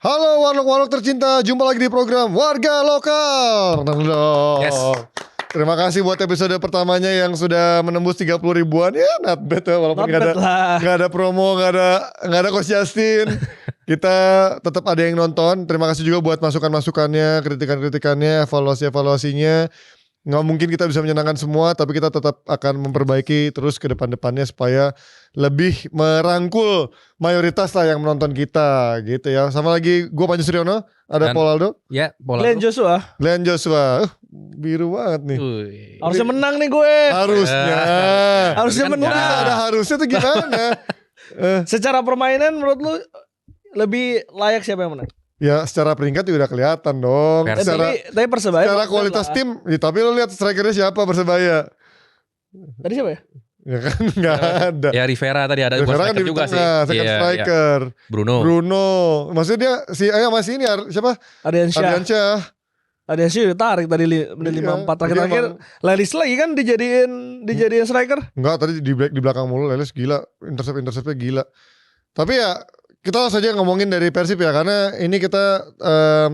Halo warlock-warlock tercinta, jumpa lagi di program Warga Lokal. Yes. Terima kasih buat episode pertamanya yang sudah menembus 30 ribuan. Ya not bad ya, walaupun gak ada promo, gak ada Coach Justin. Kita tetap ada yang nonton. Terima kasih juga buat masukan-masukannya, kritikan-kritikannya, evaluasi-evaluasinya. Nggak mungkin kita bisa menyenangkan semua, tapi kita tetap akan memperbaiki terus ke depan-depannya supaya lebih merangkul mayoritas lah yang menonton kita gitu ya. Sama lagi gue Panji Suryono, ada Paul Aldo. Ya, Paul Glenn Aldo. Joshua. Biru banget nih. Harusnya menang nih gue. Harusnya. Harusnya menang. Ada harusnya tuh gimana? Secara permainan menurut lu lebih layak siapa yang menang? Ya secara peringkat juga udah kelihatan dong. Tapi Persebaya. Secara kualitas tim, ya, tapi lu lihat strikernya siapa Persebaya? Tadi siapa ya? Ya kan nggak ada. Ya Rivera tadi ada Rivera kan striker di juga sih. tengah, second striker. Bruno. Maksudnya dia masih ini siapa? Ardiansyah. Ardiansyah udah tarik tadi menit 54 terakhir. Lelis lagi kan dijadiin striker. Enggak, tadi di belakang mulu Lelis gila, interceptnya gila. Tapi ya kita langsung saja ngomongin dari Persib ya, karena ini kita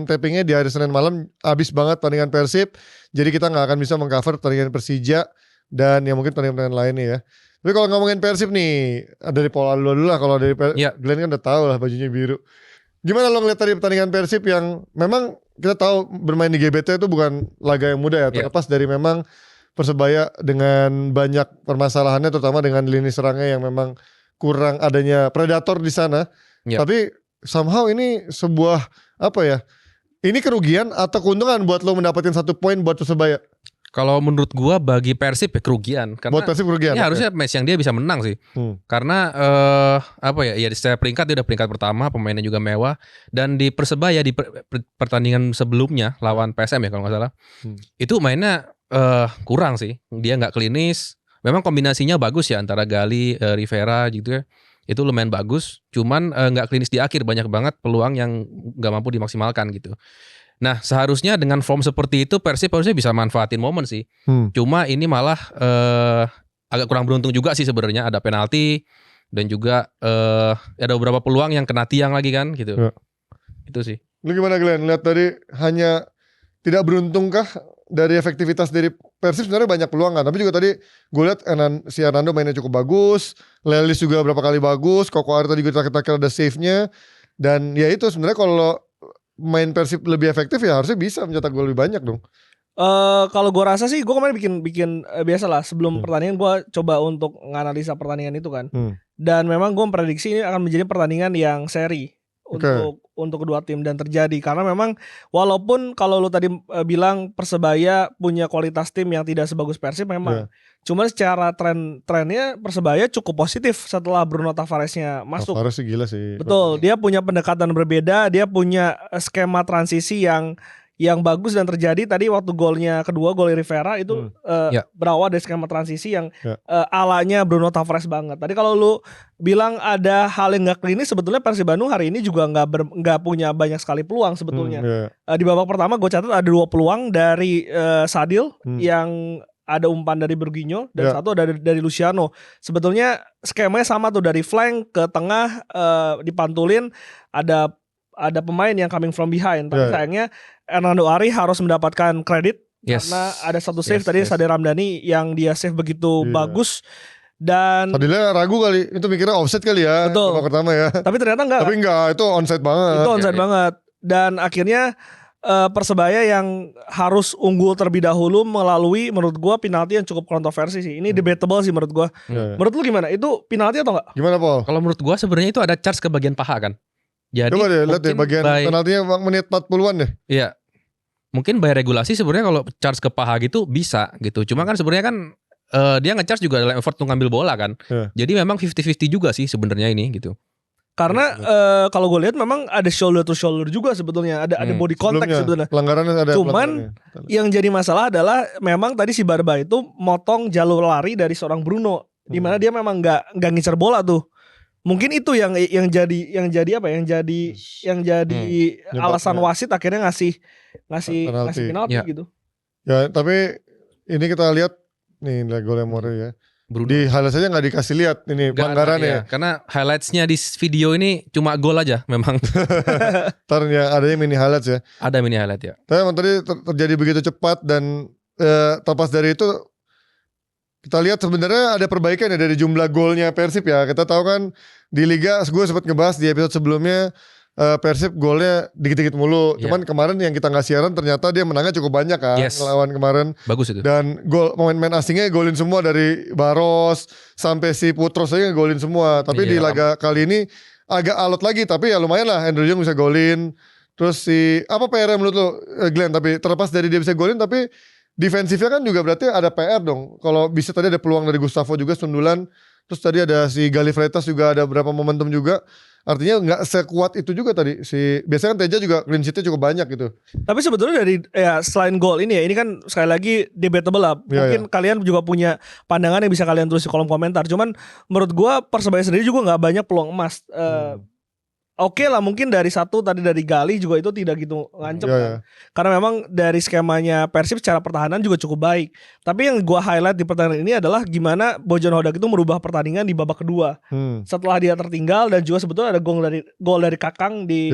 tapingnya di hari Senin malam, habis banget pertandingan Persib. Jadi kita nggak akan bisa mengcover pertandingan Persija dan ya mungkin pertandingan lainnya ya. Tapi kalau ngomongin Persib nih, dari Paul Aldo dulu lah. Kalau dari Glenn kan udah tahu lah bajunya biru. Gimana lo ngeliat tadi pertandingan Persib yang memang kita tahu bermain di GBT itu bukan laga yang mudah ya, terlepas dari memang Persebaya dengan banyak permasalahannya, terutama dengan lini serangnya yang memang kurang adanya predator di sana. Tapi somehow ini sebuah apa ya? Ini kerugian atau keuntungan buat lo mendapatkan 1 poin buat Persebaya? Kalau menurut gua bagi Persib ya kerugian. Karena buat Persib kerugian. Ya harusnya match yang dia bisa menang sih. Karena apa ya? Ya secara peringkat dia udah peringkat pertama, pemainnya juga mewah. Dan di Persebaya di pertandingan sebelumnya lawan PSM ya kalau nggak salah, itu mainnya kurang sih. Dia nggak klinis. Memang kombinasinya bagus ya antara Gali, Rivera gitu ya. Itu lumayan bagus, cuman nggak klinis di akhir, banyak banget peluang yang nggak mampu dimaksimalkan gitu. Nah seharusnya dengan form seperti itu Persib harusnya bisa manfaatin momen sih. Cuma ini malah agak kurang beruntung juga sih sebenarnya, ada penalti dan juga ada beberapa peluang yang kena tiang lagi kan gitu. Itu sih. Lu gimana Glenn? Lihat tadi hanya tidak beruntungkah dari efektivitas dari Persib? Sebenarnya banyak peluang kan, tapi juga tadi gue lihat si Hernando mainnya cukup bagus, Lelis juga berapa kali bagus, Koko Arta juga terakhir ada save-nya, dan ya itu sebenarnya kalau main Persib lebih efektif ya harusnya bisa mencetak gol lebih banyak dong. Kalau gue rasa sih, gue kemarin bikin biasa lah sebelum pertandingan gue coba untuk menganalisa pertandingan itu kan, dan memang gue memprediksi ini akan menjadi pertandingan yang seri. Untuk kedua tim dan terjadi karena memang walaupun kalau lu tadi bilang Persebaya punya kualitas tim yang tidak sebagus Persib memang, cuman secara trennya Persebaya cukup positif setelah Bruno Tavaresnya masuk. Tavares sih gila sih. Betul, dia punya pendekatan berbeda, dia punya skema transisi yang bagus dan terjadi tadi waktu golnya kedua, gol Rivera itu berawal dari skema transisi yang alanya Bruno Tavares banget. Tadi kalau lu bilang ada hal yang gak klinis, sebetulnya Persib Bandung hari ini juga gak punya banyak sekali peluang sebetulnya. Di babak pertama gue catat ada 2 peluang dari Sadil yang ada umpan dari Berginho dan satu dari Luciano. Sebetulnya skemanya sama tuh, dari flank ke tengah dipantulin, ada pemain yang coming from behind. Tapi sayangnya Hernando Ari harus mendapatkan kredit karena ada satu save tadi Sade Ramdhani yang dia save begitu bagus. Dan Sadilnya ragu kali, itu mikirnya offset kali ya. Betul. Pertama ya. Tapi ternyata enggak. Tapi enggak, itu onside banget. Itu onside banget. Dan akhirnya Persebaya yang harus unggul terlebih dahulu melalui menurut gua penalti yang cukup kontroversi sih. Ini debatable sih menurut gua. Menurut lu gimana? Itu penalti atau enggak? Gimana Paul? Kalau menurut gua sebenarnya itu ada charge ke bagian paha kan. Jadi coba deh lihat deh bagian penaltinya menit 40-an deh. Iya. Mungkin by regulasi sebenarnya kalau charge ke paha gitu bisa gitu. Cuma kan sebenarnya kan dia nge-charge juga dalam effort untuk ngambil bola kan. Jadi memang 50-50 juga sih sebenarnya ini gitu. Karena kalau gue lihat memang ada shoulder to shoulder juga sebetulnya, ada body contact sebetulnya. Pelanggarannya ada. Cuman yang jadi masalah adalah memang tadi si Barba itu motong jalur lari dari seorang Bruno, di mana dia memang nggak ngincer bola tuh. Mungkin itu yang jadi alasan wasit akhirnya ngasih penalti gitu. Ya tapi ini kita lihat nih golnya Mori ya. Bruno. Di highlights aja nggak dikasih lihat ini pelanggarannya. Iya, karena highlightsnya di video ini cuma gol aja memang. Ternyata adanya mini highlights ya. Ada mini highlight ya. Tapi emang tadi terjadi begitu cepat dan terlepas dari itu kita lihat sebenarnya ada perbaikan ya dari jumlah golnya Persib ya. Kita tahu kan di Liga, gue sempat ngebahas di episode sebelumnya, Persib golnya dikit-dikit mulu. Cuman kemarin yang kita nggak siaran ternyata dia menangnya cukup banyak kan lawan kemarin. Bagus itu. Dan gol pemain-pemain asingnya golin semua dari Baros sampai si Putros aja golin semua. Tapi di laga kali ini agak alot lagi, tapi ya lumayan lah Andrew Young bisa golin. Terus si apa PR menurut lo Glenn? Tapi terlepas dari dia bisa golin, tapi defensifnya kan juga berarti ada PR dong. Kalau bisa tadi ada peluang dari Gustavo juga sundulan. Terus tadi ada si Galih Freitas juga ada beberapa momentum juga. Artinya nggak sekuat itu juga tadi. Biasanya kan Teja juga clean sheet-nya cukup banyak gitu. Tapi sebetulnya dari selain gol ini ya, ini kan sekali lagi debatable lah. Mungkin kalian juga punya pandangan yang bisa kalian tulis di kolom komentar. Cuman menurut gua Persebaya sendiri juga nggak banyak peluang emas. Oke lah, mungkin dari satu tadi dari Gali juga itu tidak gitu ngancem kan. Karena memang dari skemanya Persib secara pertahanan juga cukup baik. Tapi yang gua highlight di pertandingan ini adalah gimana Bojan Hodak itu merubah pertandingan di babak kedua. Setelah dia tertinggal dan juga sebetulnya ada gol dari Kakang di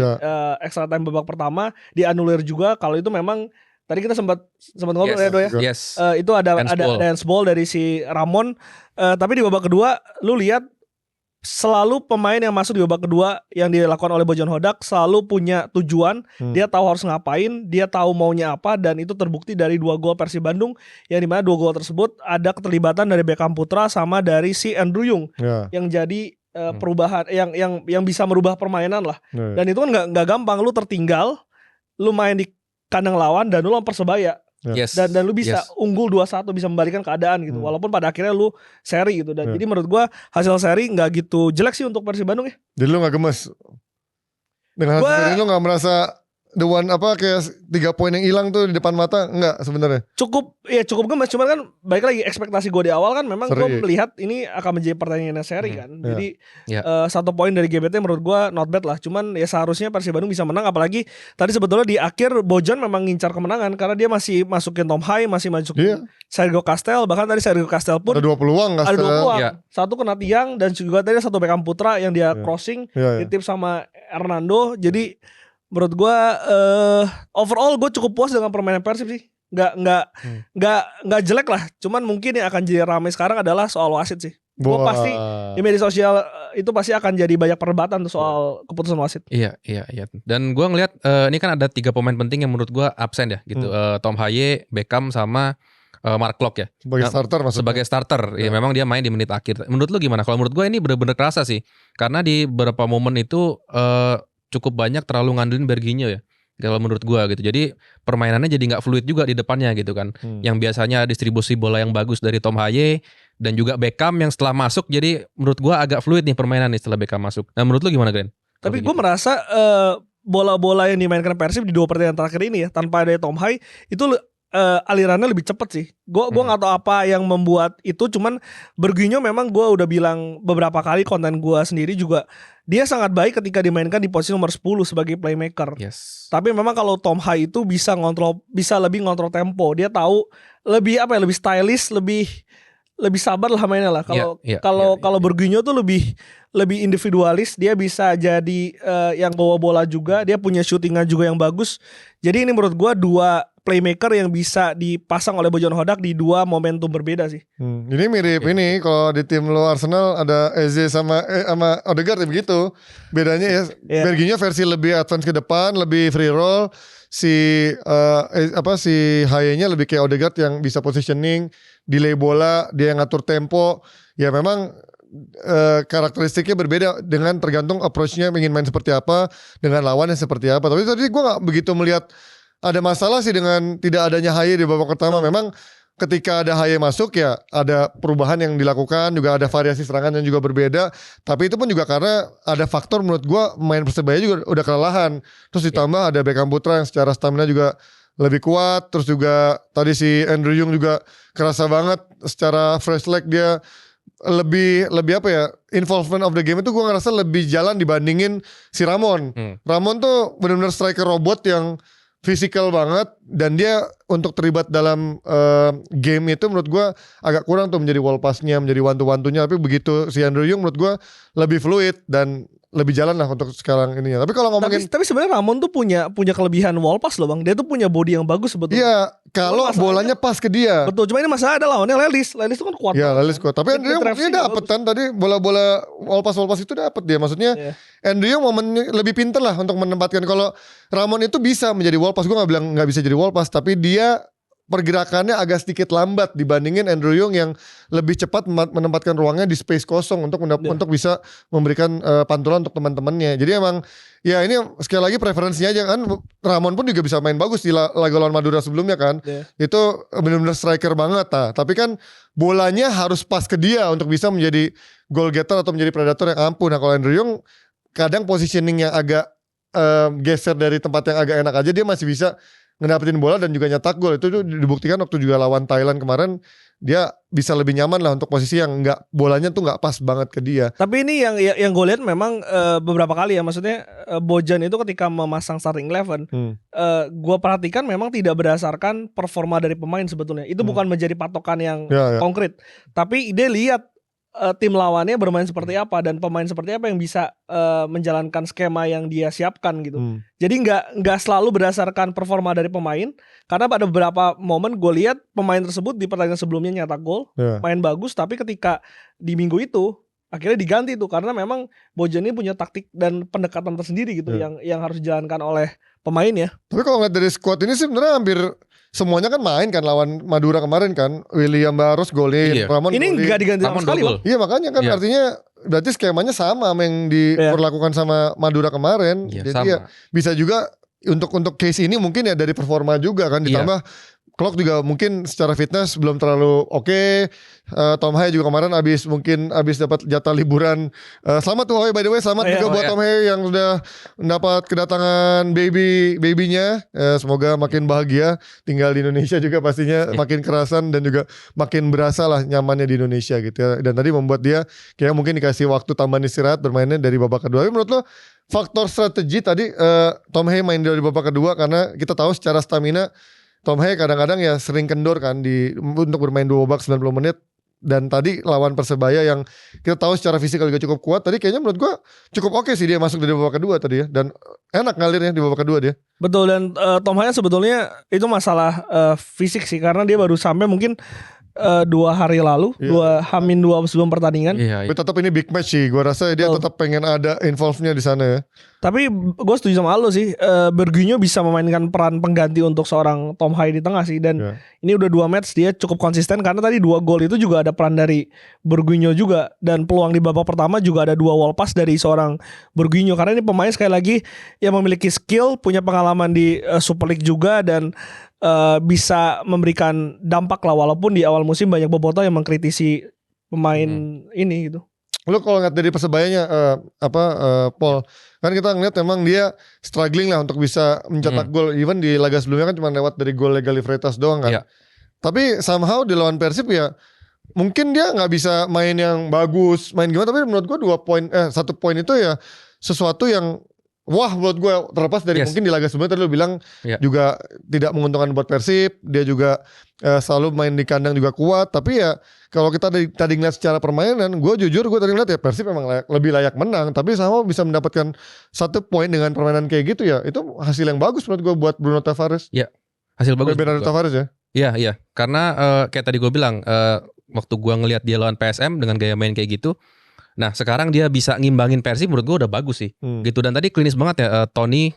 extra time babak pertama, dianulir juga. Kalau itu memang tadi kita sempat ngobrol ya Do ya. Itu ada dance ball dari si Ramon. Tapi di babak kedua lu lihat selalu pemain yang masuk di babak kedua yang dilakukan oleh Bojan Hodak selalu punya tujuan, dia tahu harus ngapain, dia tahu maunya apa, dan itu terbukti dari 2 gol Persib Bandung yang dimana 2 gol tersebut ada keterlibatan dari Beckham Putra sama dari si Andrew Young yang jadi perubahan yang bisa merubah permainan lah. Dan itu kan nggak gampang, lu tertinggal, lu main di kandang lawan dan lu lawan Persebaya. Dan lu bisa unggul 2-1, bisa membalikkan keadaan gitu. Walaupun pada akhirnya lu seri gitu. Dan jadi menurut gua hasil seri gak gitu jelek sih untuk Persib Bandung ya. Jadi lu gak gemes dengan hasil seri, lu gak merasa the one kayak 3 poin yang hilang tuh di depan mata? Enggak sebenarnya. Cukup gemes, cuman kan balik lagi ekspektasi gue di awal kan memang gue melihat ini akan menjadi pertandingan seri kan. Jadi 1 poin dari GBT menurut gue not bad lah. Cuman ya seharusnya Persib Bandung bisa menang, apalagi tadi sebetulnya di akhir Bojan memang ngincar kemenangan karena dia masih masukin Tom Hai, masih masukin Sergio Castel, bahkan tadi Sergio Castel pun ada 2 peluang. Satu kena tiang dan juga tadi 1 Beckham Putra yang dia crossing ditip sama Hernando. Jadi menurut gue overall gue cukup puas dengan permainan Persib sih. Nggak jelek lah. Cuman mungkin yang akan jadi ramai sekarang adalah soal wasit sih. Gue pasti di media sosial itu pasti akan jadi banyak perdebatan tuh soal keputusan wasit. Iya. Dan gue ngelihat ini kan ada 3 pemain penting yang menurut gue absen ya gitu. Tom Haye, Beckham sama Mark Klok ya. Sebagai starter. Ya memang dia main di menit akhir. Menurut lu gimana? Kalau menurut gue ini benar-benar kerasa sih. Karena di beberapa momen itu cukup banyak terlalu ngandelin Berginho ya. Kalau menurut gua gitu. Jadi permainannya jadi nggak fluid juga di depannya gitu kan. Yang biasanya distribusi bola yang bagus dari Tom Haye dan juga Beckham yang setelah masuk, jadi menurut gua agak fluid nih permainan nih setelah Beckham masuk. Nah menurut lu gimana Glenn? Tapi gua merasa bola-bola yang dimainkan Persib di 2 pertandingan terakhir ini ya tanpa ada Tom Haye itu alirannya lebih cepet sih. Gua nggak tahu apa yang membuat itu. Cuman Berginho memang gua udah bilang beberapa kali konten gua sendiri juga, dia sangat baik ketika dimainkan di posisi nomor 10 sebagai playmaker. Tapi memang kalau Tom Haye itu bisa lebih ngontrol tempo. Dia tahu lebih lebih stylish, lebih sabar lah mainnya lah. Kalau Berginho tuh lebih individualis, dia bisa jadi yang bawa bola juga, dia punya shootingan juga yang bagus. Jadi ini menurut gua 2 playmaker yang bisa dipasang oleh Bojan Hodak di 2 momentum berbeda sih. Ini mirip ini kalau di tim lo Arsenal ada Eze sama Odegaard ya begitu. Bedanya ya Berginho versi lebih advance ke depan, lebih free roll. Si Haye-nya lebih kayak Odegaard yang bisa positioning, delay bola, dia yang ngatur tempo. Ya memang karakteristiknya berbeda dengan tergantung approach-nya ingin main seperti apa, dengan lawannya seperti apa. Tapi tadi gue gak begitu melihat ada masalah sih dengan tidak adanya Haye di babak pertama. Memang ketika ada Haye masuk ya ada perubahan yang dilakukan, juga ada variasi serangan yang juga berbeda. Tapi itu pun juga karena ada faktor menurut gue main Persebaya juga udah kelelahan. Terus ditambah ada Beckham Putra yang secara stamina juga lebih kuat. Terus juga tadi si Andrew Young juga kerasa banget secara fresh leg dia lebih involvement of the game itu gue ngerasa lebih jalan dibandingin si Ramon. Ramon tuh benar-benar striker robot yang fisikal banget dan dia untuk terlibat dalam game itu menurut gue agak kurang tuh menjadi wall pass-nya, menjadi one-to-one-nya. Tapi begitu si Andrew Yung menurut gue lebih fluid dan lebih jalan lah untuk sekarang ininya. Tapi kalau ngomongin tapi sebenarnya Ramon tuh punya kelebihan wall pass loh Bang. Dia tuh punya body yang bagus sebetulnya. iya, kalau bolanya pas ke dia. Betul, cuma ini masalah ada lawannya Lelis. Lelis tuh kan kuat. Iya, Lelis kuat. Tapi Andrew Yung dia dapet kan tadi bola-bola wall pass itu dapet dia. Maksudnya Andrew Yung momennya lebih pintar lah untuk menempatkan. Kalau Ramon itu bisa menjadi wall pass, gue nggak bilang nggak bisa jadi wall pass, tapi dia pergerakannya agak sedikit lambat dibandingin Andrew Yung yang lebih cepat menempatkan ruangnya di space kosong untuk bisa memberikan pantulan untuk teman-temannya. Jadi emang ya ini sekali lagi preferensinya aja kan. Ramon pun juga bisa main bagus di laga lawan Madura sebelumnya kan. Itu benar-benar striker banget. Tapi kan bolanya harus pas ke dia untuk bisa menjadi goal getter atau menjadi predator yang ampuh. Nah kalau Andrew Yung kadang positioning yang agak geser dari tempat yang agak enak aja, dia masih bisa ngedapetin bola dan juga nyetak gol. Itu dibuktikan waktu juga lawan Thailand kemarin, dia bisa lebih nyaman lah untuk posisi yang bolanya tuh nggak pas banget ke dia. Tapi ini yang gue lihat memang beberapa kali ya, maksudnya Bojan itu ketika memasang starting 11 gue perhatikan memang tidak berdasarkan performa dari pemain sebetulnya. Itu bukan menjadi patokan yang konkret, tapi dia lihat tim lawannya bermain seperti apa dan pemain seperti apa yang bisa menjalankan skema yang dia siapkan gitu. Jadi nggak selalu berdasarkan performa dari pemain, karena pada beberapa momen gue lihat pemain tersebut di pertandingan sebelumnya nyetak gol, main bagus, tapi ketika di minggu itu akhirnya diganti tuh karena memang Bojan ini punya taktik dan pendekatan tersendiri gitu yang harus dijalankan oleh pemain ya. Tapi kalau ngeliat dari squad ini sih sebenarnya hampir semuanya kan main kan lawan Madura kemarin kan. William Barros golin, Ramon ini golin. nggak diganti sama sekali Bang. Iya makanya kan artinya berarti skemanya sama yang diperlakukan sama Madura kemarin. Jadi sama. ya bisa juga untuk case ini mungkin ya dari performa juga kan, ditambah Klok juga mungkin secara fitness belum terlalu oke. Tom Haye juga kemarin abis dapat jatah liburan. Selamat tuh by the way, selamat juga buat Tom Haye yang sudah mendapat kedatangan babynya. Semoga makin bahagia tinggal di Indonesia juga pastinya, makin kerasan dan juga makin berasa lah nyamannya di Indonesia gitu ya. Dan tadi membuat dia kayak mungkin dikasih waktu tambahan istirahat bermainnya dari babak kedua. Tapi menurut lo faktor strategi tadi Tom Haye main dari babak kedua karena kita tahu secara stamina Tom Haye kadang-kadang ya sering kendor kan untuk bermain 2 babak 90 menit. Dan tadi lawan Persebaya yang kita tahu secara fisikal juga cukup kuat. Tadi kayaknya menurut gua cukup oke sih dia masuk dari babak kedua tadi ya. Dan enak ngalirnya di babak kedua dia. Betul, dan Tom Haye sebetulnya itu masalah fisik sih. Karena dia baru sampai mungkin 2 hari lalu, 2 sebelum pertandingan. Tapi tetap ini big match sih. Gua rasa dia tetap pengen ada involve-nya di sana ya. Tapi gue setuju sama lo sih, Berguinho bisa memainkan peran pengganti untuk seorang Tom Haye di tengah sih. Dan ini udah 2 match dia cukup konsisten karena tadi 2 gol itu juga ada peran dari Berguinho juga. Dan peluang di babak pertama juga ada 2 wall pass dari seorang Berguinho. Karena ini pemain sekali lagi yang memiliki skill, punya pengalaman di Super League juga, dan bisa memberikan dampak lah. Walaupun di awal musim banyak bobotoh yang mengkritisi pemain ini gitu. Lu kalau ngeliat dari Persebayanya Paul, kan kita ngeliat memang dia struggling lah untuk bisa mencetak gol. Even di laga sebelumnya kan cuma lewat dari gol Legali Freitas doang kan. Tapi somehow di lawan Persib ya mungkin dia nggak bisa main yang bagus, main gimana. Tapi menurut gue 1 poin itu ya sesuatu yang wah menurut gue, terlepas dari mungkin di laga sebelumnya tadi lu bilang juga tidak menguntungkan buat Persib. Dia juga selalu main di kandang juga kuat. Tapi ya kalau kita tadi ngeliat secara permainan, gue tadi ngeliat ya Persib memang lebih layak menang. Tapi sama bisa mendapatkan 1 poin dengan permainan kayak gitu ya. Itu hasil yang bagus menurut gue buat Bruno Tavares. Iya, hasil bagus. Bruno Tavares ya. Iya. Karena kayak tadi gue bilang, waktu gue ngeliat dia lawan PSM dengan gaya main kayak gitu, nah sekarang dia bisa ngimbangin Persib, menurut gue udah bagus sih gitu. Dan tadi klinis banget ya, Tony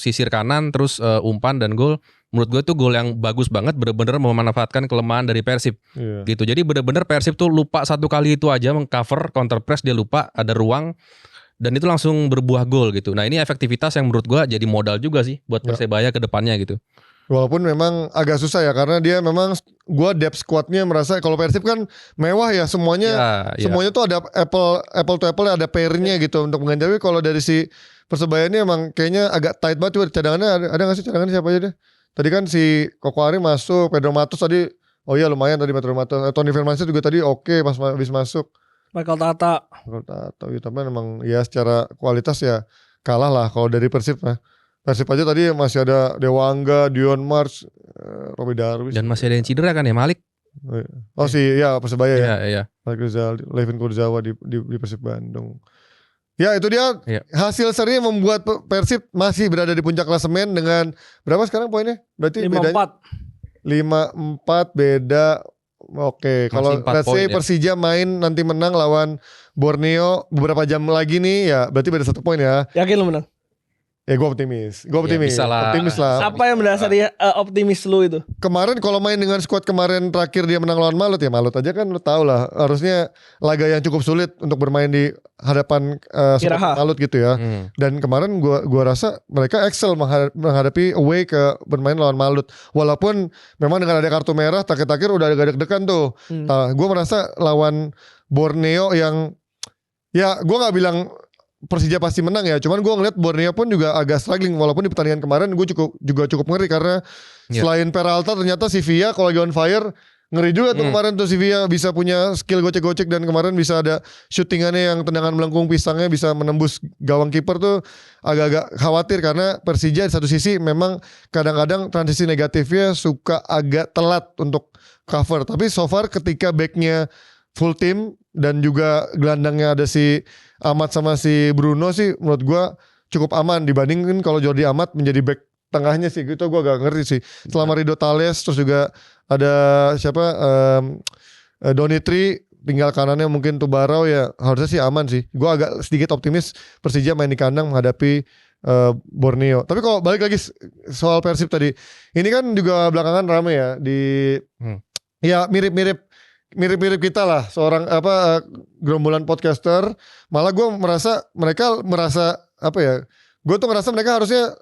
sisir kanan terus umpan dan gol. Menurut gue tuh gol yang bagus banget, bener-bener memanfaatkan kelemahan dari Persib gitu. Jadi bener-bener Persib tuh lupa 1 kali itu aja mengcover counter press, dia lupa ada ruang dan itu langsung berbuah gol gitu. Nah ini efektivitas yang menurut gue jadi modal juga sih buat Persebaya ke depannya gitu. Walaupun memang agak susah ya, karena dia memang gue depth squadnya merasa kalau Persib kan mewah ya, semuanya tuh ada apple to apple, ada pairnya gitu untuk mengganti. Kalau dari si Persebaya ini emang kayaknya agak tight banget. Cadangannya ada nggak sih, cadangannya siapa aja deh? Tadi kan si Koko Ari masuk, Pedro Matos tadi, lumayan tadi Pedro Matos. Tony Firmansyah juga tadi oke pas habis masuk. Michael Tata gitu, tapi memang ya secara kualitas ya kalah lah kalau dari Persib lah. Persib aja tadi masih ada Dewangga, Dion Mars, Robbie Darwis. Dan masih ada yang cedera kan ya, Malik. Oh sih, ya Persebaya ya. Iya. Malik Rizal, Levin Kurzawa di Persib Bandung. Ya itu dia hasil seri membuat Persib masih berada di puncak klasemen dengan berapa sekarang poinnya? Berarti 5-4. 5-4 beda. Oke, kalau let's say Persija main nanti menang lawan Borneo beberapa jam lagi nih ya, berarti beda 1 poin ya. Yakin lu menang? Ya gue optimis. Optimis lah. Apa yang mendasari optimis lu itu? Kemarin kalau main dengan skuad kemarin terakhir dia menang lawan Malut ya, Malut aja kan lu tau lah, harusnya laga yang cukup sulit untuk bermain di hadapan Malut gitu ya. Dan kemarin gua rasa mereka excel menghadapi away ke bermain lawan Malut. Walaupun memang dengan ada kartu merah takir-takir udah agak deg-degan tuh. Nah, gua merasa lawan Borneo yang ya gua nggak bilang Persija pasti menang ya, cuman gue ngeliat Borneo pun juga agak struggling, walaupun di pertandingan kemarin gue cukup ngeri karena selain Peralta ternyata si Villa kalau lagi on fire ngeri juga tuh kemarin tuh, si Villa bisa punya skill gocek-gocek dan kemarin bisa ada shootingannya yang tendangan melengkung pisangnya bisa menembus gawang kiper tuh, agak-agak khawatir karena Persija di satu sisi memang kadang-kadang transisi negatifnya suka agak telat untuk cover, tapi so far ketika backnya full team dan juga gelandangnya ada si Ahmad sama si Bruno sih menurut gue cukup aman dibandingin kalau Jordi Amat menjadi back tengahnya sih, gitu gue agak ngerti sih. Selama Rido Thales terus juga ada siapa Donitri, tinggal kanannya mungkin Tubarau ya, harusnya sih aman sih. Gue agak sedikit optimis Persija main di kandang menghadapi Borneo. Tapi kalau balik lagi soal Persib tadi, ini kan juga belakangan rame ya di ya mirip-mirip kita lah, seorang gerombolan podcaster. Malah gue mereka merasa apa ya, gue tuh ngerasa mereka harusnya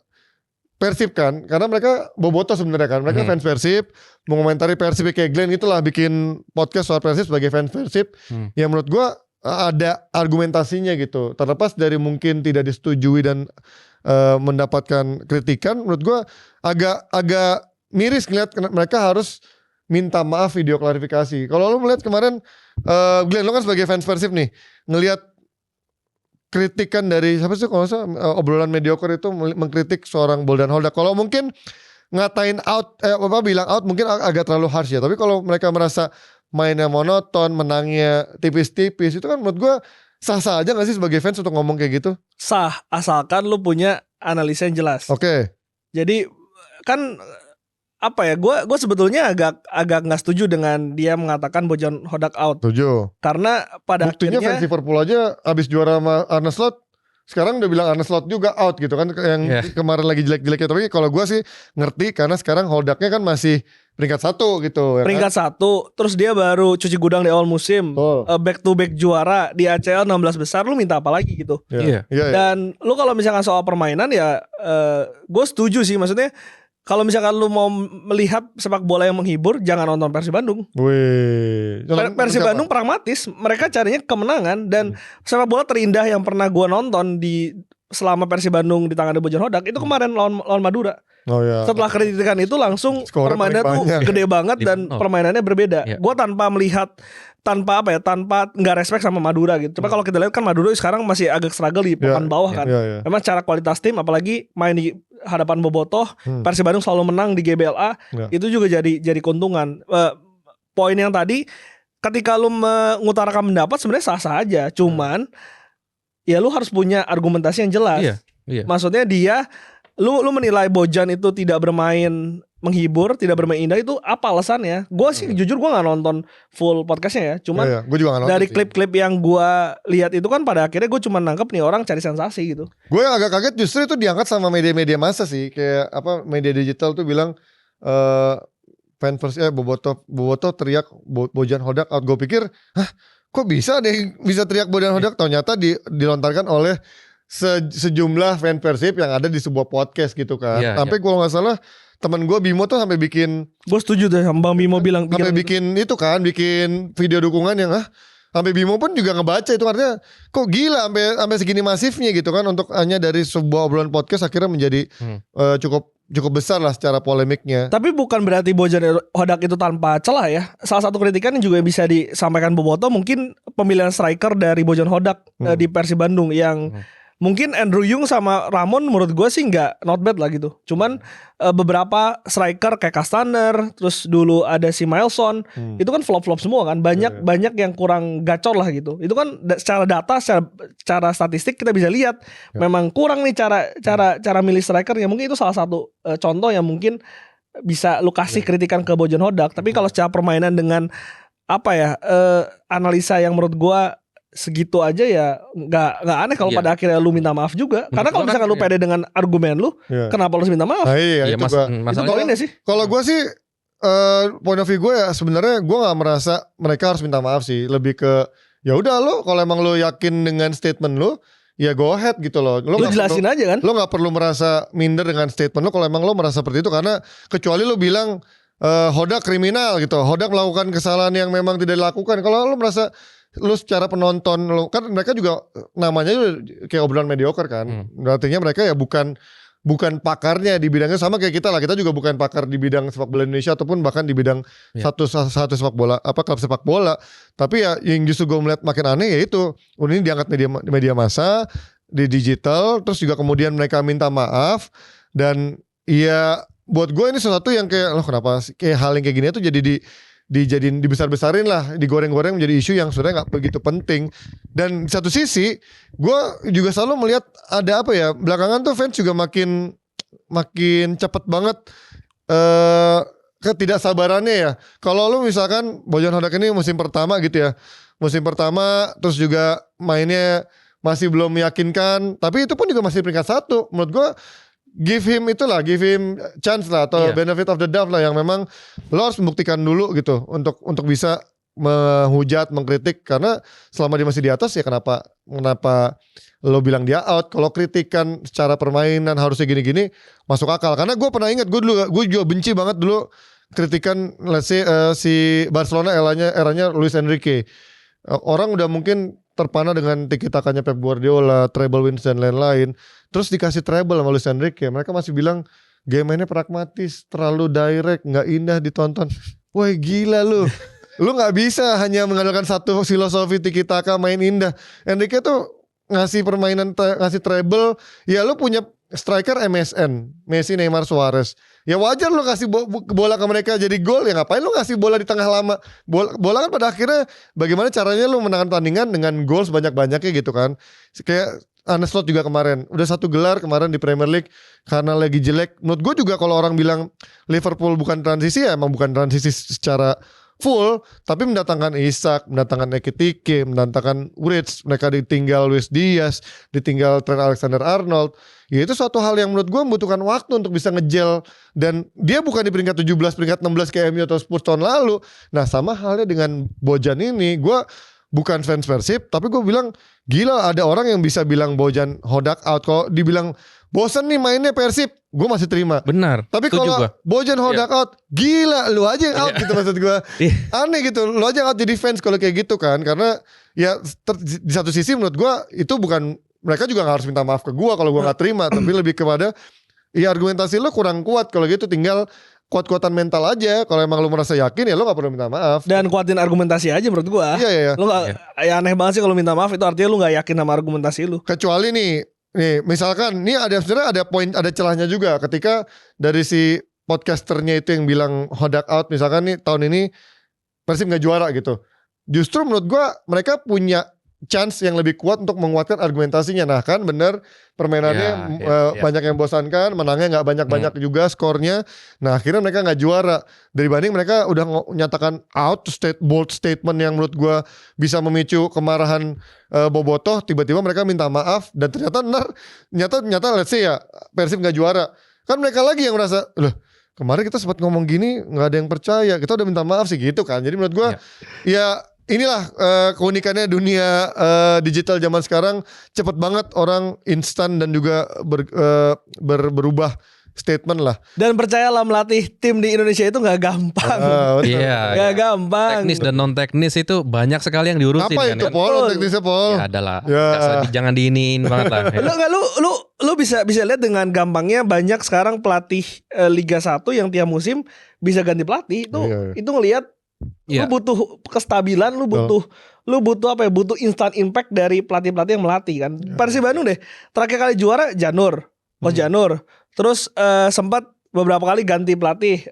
Persib kan, karena mereka bobotoh sebenarnya kan, mereka fans Persib, mengomentari Persib kayak Glenn itulah, bikin podcast soal Persib sebagai fans Persib. Ya menurut gue ada argumentasinya gitu, terlepas dari mungkin tidak disetujui dan mendapatkan kritikan. Menurut gue agak miris ngeliat mereka harus minta maaf video klarifikasi. Kalau lu melihat kemarin Glenn, lu kan sebagai fans Persib nih, ngelihat kritikan dari siapa sih kalau obrolan mediocre itu mengkritik seorang Boldan Hodak. Kalau mungkin ngatain out bilang out mungkin agak terlalu harsh ya. Tapi kalau mereka merasa mainnya monoton, menangnya tipis-tipis, itu kan menurut gue sah-sah aja gak sih sebagai fans untuk ngomong kayak gitu? Sah, asalkan lu punya analisa yang jelas. Oke. Jadi kan apa ya, gue sebetulnya agak nggak setuju dengan dia mengatakan Bojan Hodak out. Setuju. Karena pada buktinya akhirnya fans Liverpool aja abis juara sama Arne Slot, sekarang udah bilang Arne Slot juga out gitu kan, yang kemarin lagi jelek-jeleknya. Tapi kalau gue sih ngerti karena sekarang Hodaknya kan masih peringkat 1 gitu. Peringkat 1, terus dia baru cuci gudang di awal musim, back to back juara di ACL 16 besar, lu minta apa lagi gitu? Dan lu kalau misalkan soal permainan ya, gue setuju sih, maksudnya kalau misalkan lu mau melihat sepak bola yang menghibur, jangan nonton Persib Bandung. Persib Bandung pragmatis, mereka carinya kemenangan, dan sepak bola terindah yang pernah gua nonton selama Persib Bandung di tangan Bojan Hodak itu kemarin lawan Madura. Setelah kritikan itu langsung permainannya tuh gede banget dan permainannya berbeda. Gua tanpa nggak respect sama Madura gitu. Coba kalau kita lihat kan Madura sekarang masih agak struggle di papan bawah kan. Memang secara kualitas tim, apalagi main di hadapan bobotoh, Persib Bandung selalu menang di GBLA, itu juga jadi keuntungan. Poin yang tadi, ketika lu mengutarakan pendapat sebenarnya sah-sah aja, cuman ya lu harus punya argumentasi yang jelas. Maksudnya lu menilai Bojan itu tidak bermain menghibur, tidak bermain indah, itu apa alasannya? Gue sih jujur gue gak nonton full podcastnya ya, cuman gua juga dari klip-klip yang gue lihat itu kan pada akhirnya gue cuma nangkep nih orang cari sensasi gitu. Gue yang agak kaget justru itu diangkat sama media-media massa sih, kayak media digital tuh bilang fan first Bobotoh teriak Bojan Hodak out. Gue pikir kok bisa teriak Bojan Hodak, ternyata dilontarkan oleh sejumlah fan Persib yang ada di sebuah podcast gitu kan. Sampai kalau nggak salah temen gue Bimo tuh sampai bikin, gue setuju deh sama Bang Bimo bilang sampai bikin bikin video dukungan yang sampai Bimo pun juga ngebaca itu, artinya kok gila sampai segini masifnya gitu kan, untuk hanya dari sebuah obrolan podcast akhirnya menjadi cukup besar lah secara polemiknya. Tapi bukan berarti Bojan Hodak itu tanpa celah ya. Salah satu kritikan yang juga bisa disampaikan Bobotoh mungkin pemilihan striker dari Bojan Hodak di Persib Bandung yang Mungkin Andrew Yung sama Ramon menurut gue sih nggak not bad lah gitu. Cuman beberapa striker kayak Castaner, terus dulu ada si Mileson, itu kan flop-flop semua kan. Banyak yang kurang gacor lah gitu. Itu kan secara data, secara statistik kita bisa lihat memang kurang nih cara milih strikernya. Mungkin itu salah satu contoh yang mungkin bisa lu kasih kritikan ke Bojan Hodak. Tapi kalau secara permainan dengan analisa yang menurut gue segitu aja ya nggak aneh kalau pada akhirnya lu minta maaf juga. Karena kalau misalkan lu pede dengan argumen lu, kenapa lu harus minta maaf? Nah, itu poinnya sih. Kalau gue sih point of view gue ya sebenarnya gue nggak merasa mereka harus minta maaf sih. Lebih ke ya udah lo kalau emang lo yakin dengan statement lo, ya go ahead gitu loh. Lo jelasin aja kan. Lo nggak perlu merasa minder dengan statement lo kalau emang lo merasa seperti itu, karena kecuali lo bilang Hodak kriminal gitu, Hodak melakukan kesalahan yang memang tidak dilakukan. Kalau lo merasa lu secara penonton lo kan, mereka juga namanya kayak obrolan mediocre kan. Artinya mereka ya bukan pakarnya di bidangnya, sama kayak kita lah. Kita juga bukan pakar di bidang sepak bola Indonesia ataupun bahkan di bidang satu sepak bola klub sepak bola. Tapi ya yang justru gue melihat makin aneh ya itu ini diangkat media massa di digital, terus juga kemudian mereka minta maaf. Dan ya buat gue ini sesuatu yang kayak kenapa kayak hal yang kayak gini tuh jadi dijadiin dibesar-besarin lah, digoreng-goreng menjadi isu yang sebenarnya nggak begitu penting. Dan di satu sisi gue juga selalu melihat ada belakangan tuh fans juga makin cepet banget ketidaksabarannya ya. Kalau lu misalkan Bojan Hodak ini musim pertama gitu ya, terus juga mainnya masih belum meyakinkan, tapi itu pun juga masih peringkat 1 menurut gue. Give him chance lah, atau benefit of the doubt lah, yang memang lo harus membuktikan dulu gitu untuk bisa menghujat, mengkritik. Karena selama dia masih di atas ya kenapa lo bilang dia out? Kalau kritikan secara permainan harusnya gini-gini masuk akal. Karena gue pernah ingat gue juga benci banget dulu kritikan let's say si Barcelona eranya Luis Enrique. Orang udah mungkin terpana dengan tiki-takanya Pep Guardiola, treble wins dan lain-lain. Terus dikasih treble sama Luis Enrique, mereka masih bilang game mainnya pragmatis, terlalu direct, nggak indah ditonton. Wah gila lu. Lu nggak bisa hanya mengandalkan satu filosofi tiki-taka main indah. Enrique tuh ngasih permainan, ngasih treble. Ya lu punya striker MSN, Messi, Neymar, Suarez. Ya wajar lu kasih bola ke mereka jadi gol. Ya ngapain lu kasih bola di tengah lama? Bola kan pada akhirnya bagaimana caranya lu menangkan pertandingan dengan gol sebanyak-banyaknya gitu kan. Kayak Arne Slot juga kemarin udah 1 gelar kemarin di Premier League karena lagi jelek. Menurut gue juga kalau orang bilang Liverpool bukan transisi, ya emang bukan transisi secara full, tapi mendatangkan Isak, mendatangkan Ekitike, mendatangkan Wright, mereka ditinggal Luis Diaz, ditinggal Trent Alexander-Arnold. Ya itu suatu hal yang menurut gue membutuhkan waktu untuk bisa ngejel, dan dia bukan di peringkat 17, peringkat 16 kayak MU atau Spurs tahun lalu. Nah sama halnya dengan Bojan ini, gue bukan fans Persib, tapi gue bilang gila ada orang yang bisa bilang Bojan Hodak out. Kalau dibilang bosan nih mainnya Persib, gue masih terima. Benar. Tapi kalau Bojan Hodak out, gila lu aja yang out gitu maksud gue. Aneh gitu, lu aja yang out jadi fans kalau kayak gitu kan. Karena ya di satu sisi menurut gue itu bukan, mereka juga gak harus minta maaf ke gue kalau gue gak terima. Tapi lebih kepada ya argumentasi lu kurang kuat. Kalau gitu tinggal kuat-kuatan mental aja. Kalau emang lu merasa yakin ya lu gak perlu minta maaf. Dan kuatin argumentasi aja menurut gua. Iya. Lu gak, ya aneh banget sih kalau minta maaf, itu artinya lu gak yakin sama argumentasi lu. Kecuali nih misalkan nih sebenarnya ada poin, ada celahnya juga ketika dari si podcasternya itu yang bilang Hodak out, misalkan nih tahun ini Persib gak juara gitu. Justru menurut gua mereka punya chance yang lebih kuat untuk menguatkan argumentasinya. Nah kan bener permainannya banyak yang bosankan, menangnya gak banyak-banyak juga skornya. Nah akhirnya mereka gak juara. Dibanding mereka udah nyatakan out, bold statement yang menurut gue bisa memicu kemarahan Bobotoh. Tiba-tiba mereka minta maaf dan ternyata let's say ya Persib gak juara. Kan mereka lagi yang merasa loh kemarin kita sempat ngomong gini gak ada yang percaya, kita udah minta maaf sih gitu kan. Jadi menurut gue ya inilah keunikannya dunia digital zaman sekarang, cepet banget orang instan dan juga berubah statement lah. Dan percayalah melatih tim di Indonesia itu gak gampang. Gak gampang. Teknis dan non teknis itu banyak sekali yang diurusin. Apa kan, itu Pol? Teknisnya Pol? Ya adalah. Jangan diiniin banget lah. Lu bisa lihat dengan gampangnya banyak sekarang pelatih Liga 1 yang tiap musim bisa ganti pelatih. Itu ngelihat lu butuh kestabilan, lu butuh lu butuh apa ya? Butuh instant impact dari pelatih-pelatih yang melatih kan. Persib Bandung deh terakhir kali juara Janur, Coach Janur. Terus sempat beberapa kali ganti pelatih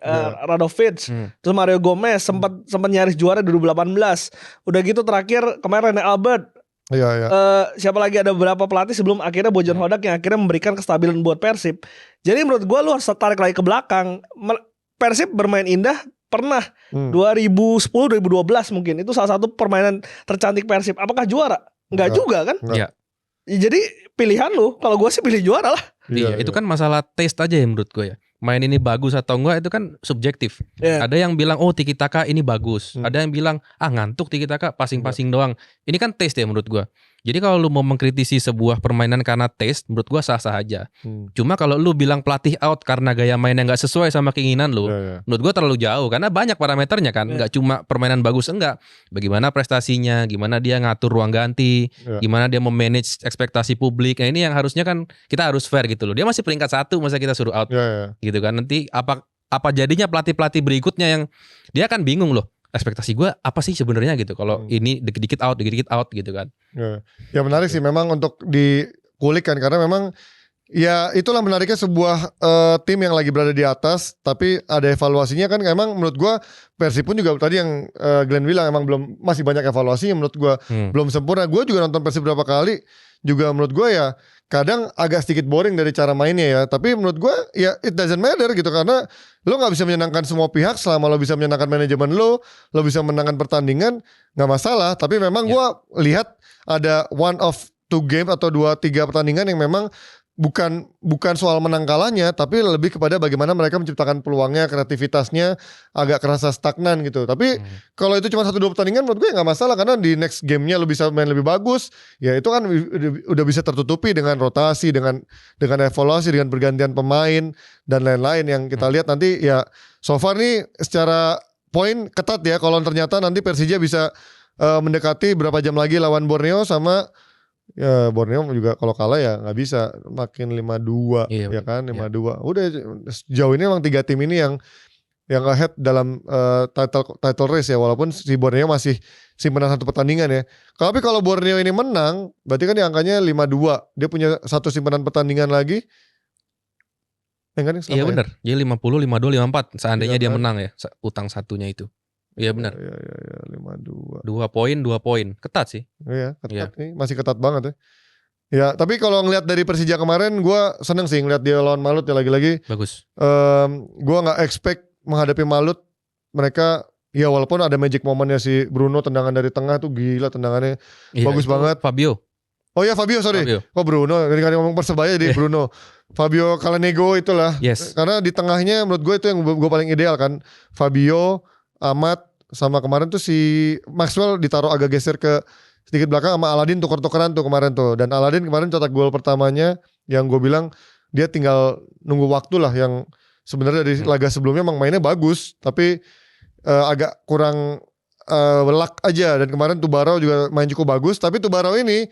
Radovic, terus Mario Gomez sempat nyaris juara 2018. Udah gitu terakhir kemarin Rene Albert. Iya. Siapa lagi, ada beberapa pelatih sebelum akhirnya Bojan Hodak yang akhirnya memberikan kestabilan buat Persib. Jadi menurut gue lu harus tarik lagi ke belakang. Persib bermain indah pernah 2010-2012 mungkin itu salah satu permainan tercantik Persib. Apakah juara? Enggak juga kan? Iya. Jadi pilihan lu. Kalau gue sih pilih juara lah. Iya, itu kan masalah taste aja ya menurut gue ya. Main ini bagus atau enggak itu kan subjektif. Ada yang bilang tiki taka ini bagus. Ada yang bilang ngantuk tiki taka passing-passing doang. Ini kan taste ya menurut gue. Jadi kalau lu mau mengkritisi sebuah permainan karena taste, menurut gua sah-sah aja. Cuma kalau lu bilang pelatih out karena gaya mainnya nggak sesuai sama keinginan lu, menurut gua terlalu jauh. Karena banyak parameternya kan, nggak cuma permainan bagus enggak. Bagaimana prestasinya, gimana dia ngatur ruang ganti, gimana dia memanage ekspektasi publik. Nah ini yang harusnya kan kita harus fair gitu loh. Dia masih peringkat 1, masa kita suruh out, gitu kan? Nanti apa jadinya pelatih-pelatih berikutnya yang dia kan bingung loh. Ekspektasi gue apa sih sebenarnya gitu kalau ini dikit-dikit out gitu kan. Ya menarik sih memang untuk dikulik kan, karena memang ya itulah menariknya sebuah tim yang lagi berada di atas tapi ada evaluasinya kan. Emang menurut gue Persib pun juga tadi yang Glenn bilang emang masih banyak evaluasinya menurut gue, belum sempurna. Gue juga nonton Persib berapa kali juga, menurut gue ya kadang agak sedikit boring dari cara mainnya ya. Tapi menurut gue ya it doesn't matter gitu, karena lo gak bisa menyenangkan semua pihak. Selama lo bisa menyenangkan manajemen lo bisa menangkan pertandingan, gak masalah. Tapi memang gue lihat ada one of two game atau 2-3 pertandingan yang memang bukan soal menang kalahnya, tapi lebih kepada bagaimana mereka menciptakan peluangnya, kreativitasnya agak kerasa stagnan gitu. Tapi kalau itu cuma 1-2 pertandingan menurut gue gak masalah, karena di next game-nya lo bisa main lebih bagus. Ya itu kan udah bisa tertutupi dengan rotasi, dengan evaluasi, dengan pergantian pemain dan lain-lain yang kita lihat nanti. Ya so far nih secara poin ketat ya, kalau ternyata nanti Persija bisa mendekati berapa jam lagi lawan Borneo, sama ya Borneo juga kalau kalah ya nggak bisa makin 5-2 ya kan 5-2. Udah sejauh ini emang 3 tim ini yang ahead dalam title race ya, walaupun si Borneo masih simpanan 1 pertandingan ya. Tapi kalau Borneo ini menang berarti kan angkanya 5-2, dia punya 1 simpanan pertandingan lagi. Iya benar. Jadi 50, 52, 54 seandainya dia menang ya utang satunya itu. Iya benar. Iya 5-2. 2 poin. Ketat sih. Iya, ketat nih. Masih ketat banget ya. Ya, tapi kalau ngelihat dari Persija kemarin gue seneng sih ngelihat dia lawan Malut ya, lagi-lagi. Bagus. Gue enggak expect menghadapi Malut. Mereka ya walaupun ada magic momennya si Bruno, tendangan dari tengah tuh gila tendangannya. Bagus banget. Fabio. Oh ya Fabio, sorry. Kok Bruno? Ketika ngomong Persebaya jadi Bruno. Fabio Calanego itulah. Yes. Karena di tengahnya menurut gue itu yang gue paling ideal kan. Fabio, Ahmad, sama kemarin tuh si Maxwell ditaruh agak geser ke sedikit belakang, sama Aladin tuker-tukeran tuh kemarin tuh. Dan Aladin kemarin cetak gol pertamanya yang gue bilang dia tinggal nunggu waktu lah, yang sebenarnya dari laga sebelumnya emang mainnya bagus tapi agak kurang luck aja. Dan kemarin Tubarao juga main cukup bagus, tapi Tubarao ini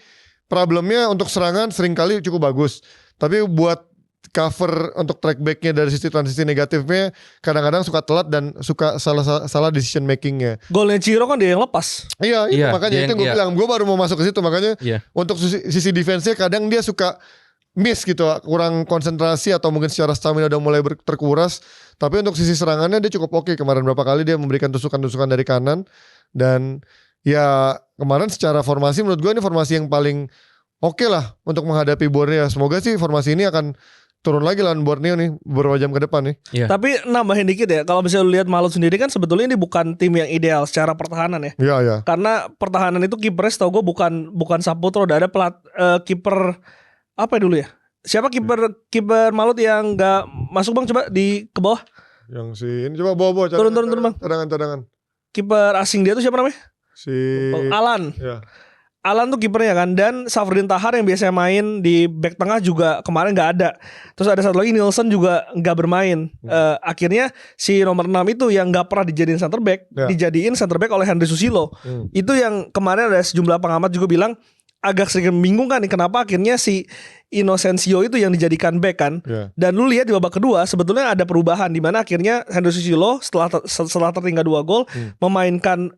problemnya untuk serangan seringkali cukup bagus, tapi buat cover untuk track backnya dari sisi transisi negatifnya kadang-kadang suka telat dan suka salah decision makingnya. Golnya Ciro kan dia yang lepas. Iya, makanya itu gue bilang, gue baru mau masuk ke situ, makanya untuk sisi defense-nya kadang dia suka miss gitu, kurang konsentrasi atau mungkin secara stamina udah mulai terkuras. Tapi untuk sisi serangannya dia cukup oke. Kemarin berapa kali dia memberikan tusukan-tusukan dari kanan, dan ya kemarin secara formasi menurut gue ini formasi yang paling oke lah untuk menghadapi Borneo. Semoga sih formasi ini akan turun lagi lawan Borneo nih beberapa jam ke depan nih. Tapi nambahin dikit ya, kalau misalnya lu lihat Malut sendiri kan sebetulnya ini bukan tim yang ideal secara pertahanan ya. Iya. Karena pertahanan itu kipernya setahu gue bukan Saputro, udah ada kiper apa dulu ya? Siapa kiper Malut yang nggak masuk bang, coba ke bawah. Yang si ini coba bawa turun bang. Cadangan. Kiper asing dia tuh siapa namanya? Si Alan. Ya. Alan tuh kipernya kan, dan Safruddin Tahar yang biasanya main di back tengah juga kemarin nggak ada. Terus ada satu lagi Nielsen juga nggak bermain. Akhirnya si nomor 6 itu yang nggak pernah dijadiin center back, dijadiin center back oleh Henry Susilo. Itu yang kemarin ada sejumlah pengamat juga bilang agak sedikit membingungkan nih kenapa akhirnya si Inocencio itu yang dijadikan back kan. Dan lu lihat di babak kedua sebetulnya ada perubahan di mana akhirnya Henry Susilo setelah tertinggal 2 gol memainkan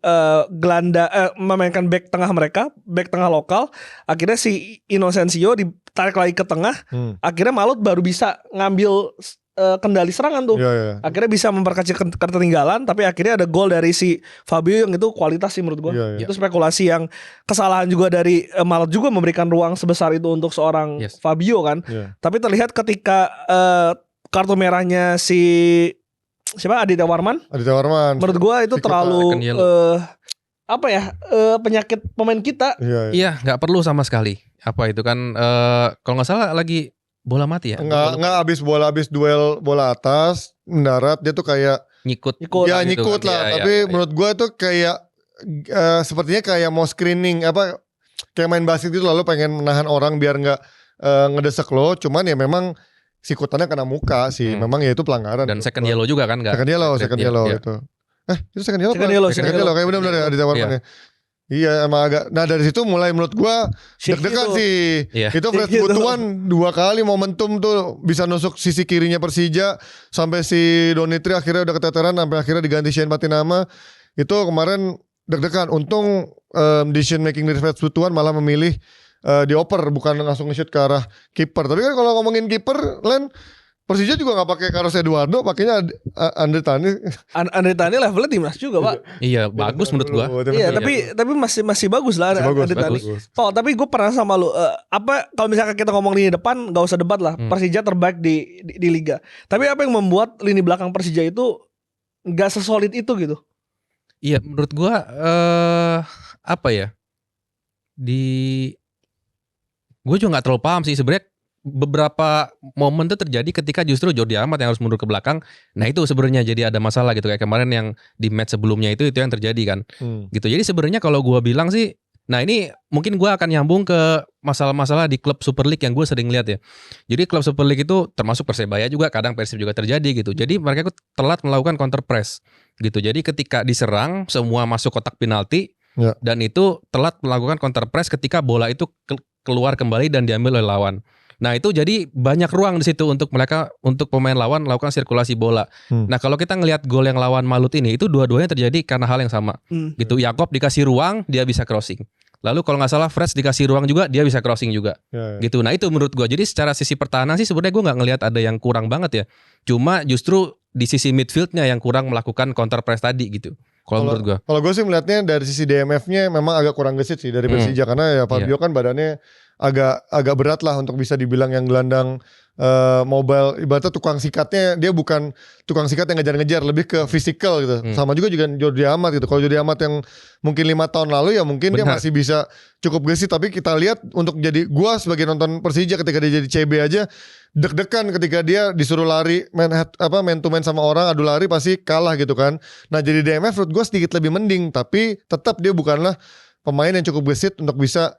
memainkan back tengah mereka, back tengah lokal. Akhirnya si Inocencio ditarik lagi ke tengah. Akhirnya Malut baru bisa ngambil kendali serangan tuh. Akhirnya bisa memperkecil ketertinggalan, tapi akhirnya ada gol dari si Fabio yang itu kualitas sih menurut gua. Itu spekulasi yang kesalahan juga dari Malut juga memberikan ruang sebesar itu untuk seorang Fabio kan. Tapi terlihat ketika kartu merahnya si siapa Aditya Warman. Menurut gua itu terlalu penyakit pemain kita. Iya, nggak perlu sama sekali. Apa itu kan kalau nggak salah lagi bola mati ya? Enggak habis duel bola atas mendarat dia tuh kayak nyikut lah. Tapi menurut gue tuh kayak sepertinya kayak mau screening kayak main basket gitu lalu pengen menahan orang biar nggak ngedesek lo. Cuman ya memang sikutannya kena muka sih. Memang ya itu pelanggaran. Dan second yellow juga kan? Second yellow itu. Itu second yellow kayak benar-benar ya di tawarnya. Iya emang agak. Nah dari situ mulai menurut gua deg-degan sih. Itu Fred Butuan 2 kali momentum tuh bisa nusuk sisi kirinya Persija sampai si Donitri akhirnya udah keteteran sampai akhirnya diganti Shane Patinama. Itu kemarin deg-degan. Untung decision making dari Fred Butuan malah memilih dioper bukan langsung nge-shoot ke arah kiper. Tapi kan kalau ngomongin kiper, Len Persija juga gak pakai Carlos Eduardo, pakainya Andre Tani. Andre Tani levelnya timnas juga pak. Iya bagus menurut gua. Iya tapi masih bagus lah Andre Tani. Oh tapi gue pernah sama lu kalau misalkan kita ngomong lini depan gak usah debat lah. Persija terbaik di liga. Tapi apa yang membuat lini belakang Persija itu gak sesolid itu gitu? Iya menurut gua gue juga gak terlalu paham sih sebenarnya. Beberapa momen itu terjadi ketika justru Jordi Amat yang harus mundur ke belakang. Nah itu sebenarnya jadi ada masalah gitu kayak kemarin yang di match sebelumnya itu yang terjadi kan. Gitu. Jadi sebenarnya kalau gue bilang sih, nah ini mungkin gue akan nyambung ke masalah-masalah di klub Super League yang gue sering lihat ya. Jadi klub Super League itu termasuk Persebaya juga, kadang Persib juga terjadi gitu. Jadi mereka itu telat melakukan counter press gitu. Jadi ketika diserang semua masuk kotak penalti dan itu telat melakukan counter press ketika bola itu keluar kembali dan diambil oleh lawan. Nah itu jadi banyak ruang di situ untuk pemain lawan melakukan sirkulasi bola. Nah kalau kita ngelihat gol yang lawan Malut ini itu dua-duanya terjadi karena hal yang sama. Gitu. Yakob dikasih ruang dia bisa crossing. Lalu kalau nggak salah Fresh dikasih ruang juga dia bisa crossing juga. Gitu. Nah itu menurut gue. Jadi secara sisi pertahanan sih sebenarnya gue nggak ngelihat ada yang kurang banget ya. Cuma justru di sisi midfieldnya yang kurang melakukan counter press tadi gitu. Kalau menurut gue. Kalau gue sih melihatnya dari sisi DMF-nya memang agak kurang gesit sih dari Persija karena ya Fabio kan badannya agak berat lah untuk bisa dibilang yang gelandang mobile. Ibaratnya tukang sikatnya dia bukan tukang sikat yang ngejar-ngejar, lebih ke physical gitu. Sama juga Jordi Amat gitu. Kalau Jordi Amat yang mungkin 5 tahun lalu ya mungkin dia masih bisa cukup gesit. Tapi kita lihat untuk jadi gua sebagai nonton Persija ketika dia jadi CB aja deg-degan ketika dia disuruh lari man to man sama orang adu lari pasti kalah gitu kan. Nah jadi DMF menurut gua sedikit lebih mending tapi tetap dia bukanlah pemain yang cukup gesit untuk bisa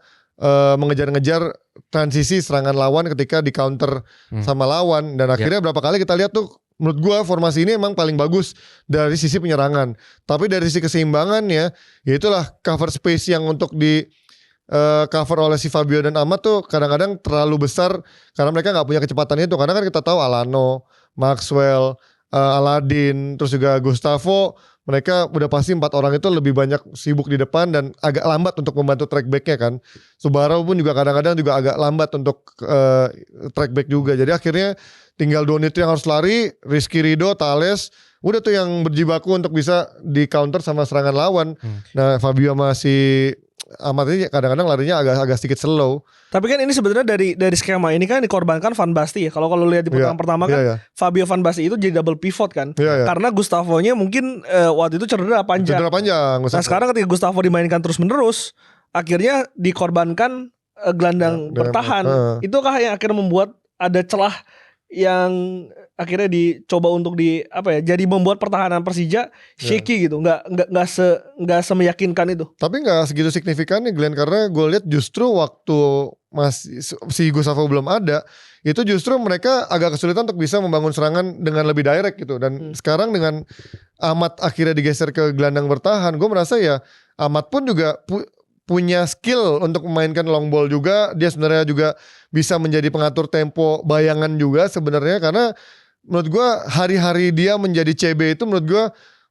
mengejar-ngejar transisi serangan lawan ketika di counter sama lawan. Dan akhirnya berapa kali kita lihat tuh menurut gua formasi ini emang paling bagus dari sisi penyerangan. Tapi dari sisi keseimbangannya ya itulah cover space yang untuk di cover oleh si Fabio dan Amat tuh kadang-kadang terlalu besar karena mereka gak punya kecepatan itu. Karena kan kita tahu Alano, Maxwell, Aladin, terus juga Gustavo, mereka udah pasti 4 orang itu lebih banyak sibuk di depan dan agak lambat untuk membantu track back-nya kan. Subarao pun juga kadang-kadang juga agak lambat untuk track back juga. Jadi akhirnya tinggal Donitri yang harus lari, Rizky Ridho, Thales, udah tuh yang berjibaku untuk bisa di counter sama serangan lawan. Nah Fabio masih Amat ini kadang-kadang larinya agak sedikit slow. Tapi kan ini sebenarnya dari skema ini kan dikorbankan Van Basten ya. Kalau lihat di putaran pertama kan Fabio Van Basten itu jadi double pivot kan. Karena Gustavo-nya mungkin waktu itu cedera panjang. Nah sekarang ketika Gustavo dimainkan terus-menerus, akhirnya dikorbankan gelandang bertahan. Itukah yang akhirnya membuat ada celah yang akhirnya dicoba untuk jadi membuat pertahanan Persija shaky gitu, nggak semeyakinkan itu. Tapi nggak segitu signifikannya Glenn, karena gue lihat justru waktu masih si Gustavo belum ada, itu justru mereka agak kesulitan untuk bisa membangun serangan dengan lebih direct gitu. Dan sekarang dengan Amat akhirnya digeser ke gelandang bertahan, gue merasa ya Amat pun juga punya skill untuk memainkan long ball juga. Dia sebenarnya juga bisa menjadi pengatur tempo bayangan juga sebenarnya, karena menurut gue hari-hari dia menjadi CB itu menurut gue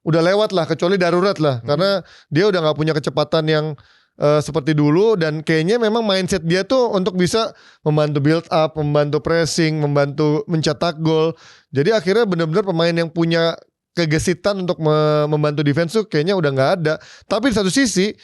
udah lewat lah, kecuali darurat lah. Karena dia udah gak punya kecepatan yang seperti dulu, dan kayaknya memang mindset dia tuh untuk bisa membantu build up, membantu pressing, membantu mencetak gol. Jadi akhirnya benar-benar pemain yang punya kegesitan untuk membantu defense tuh kayaknya udah gak ada. Tapi di satu sisi,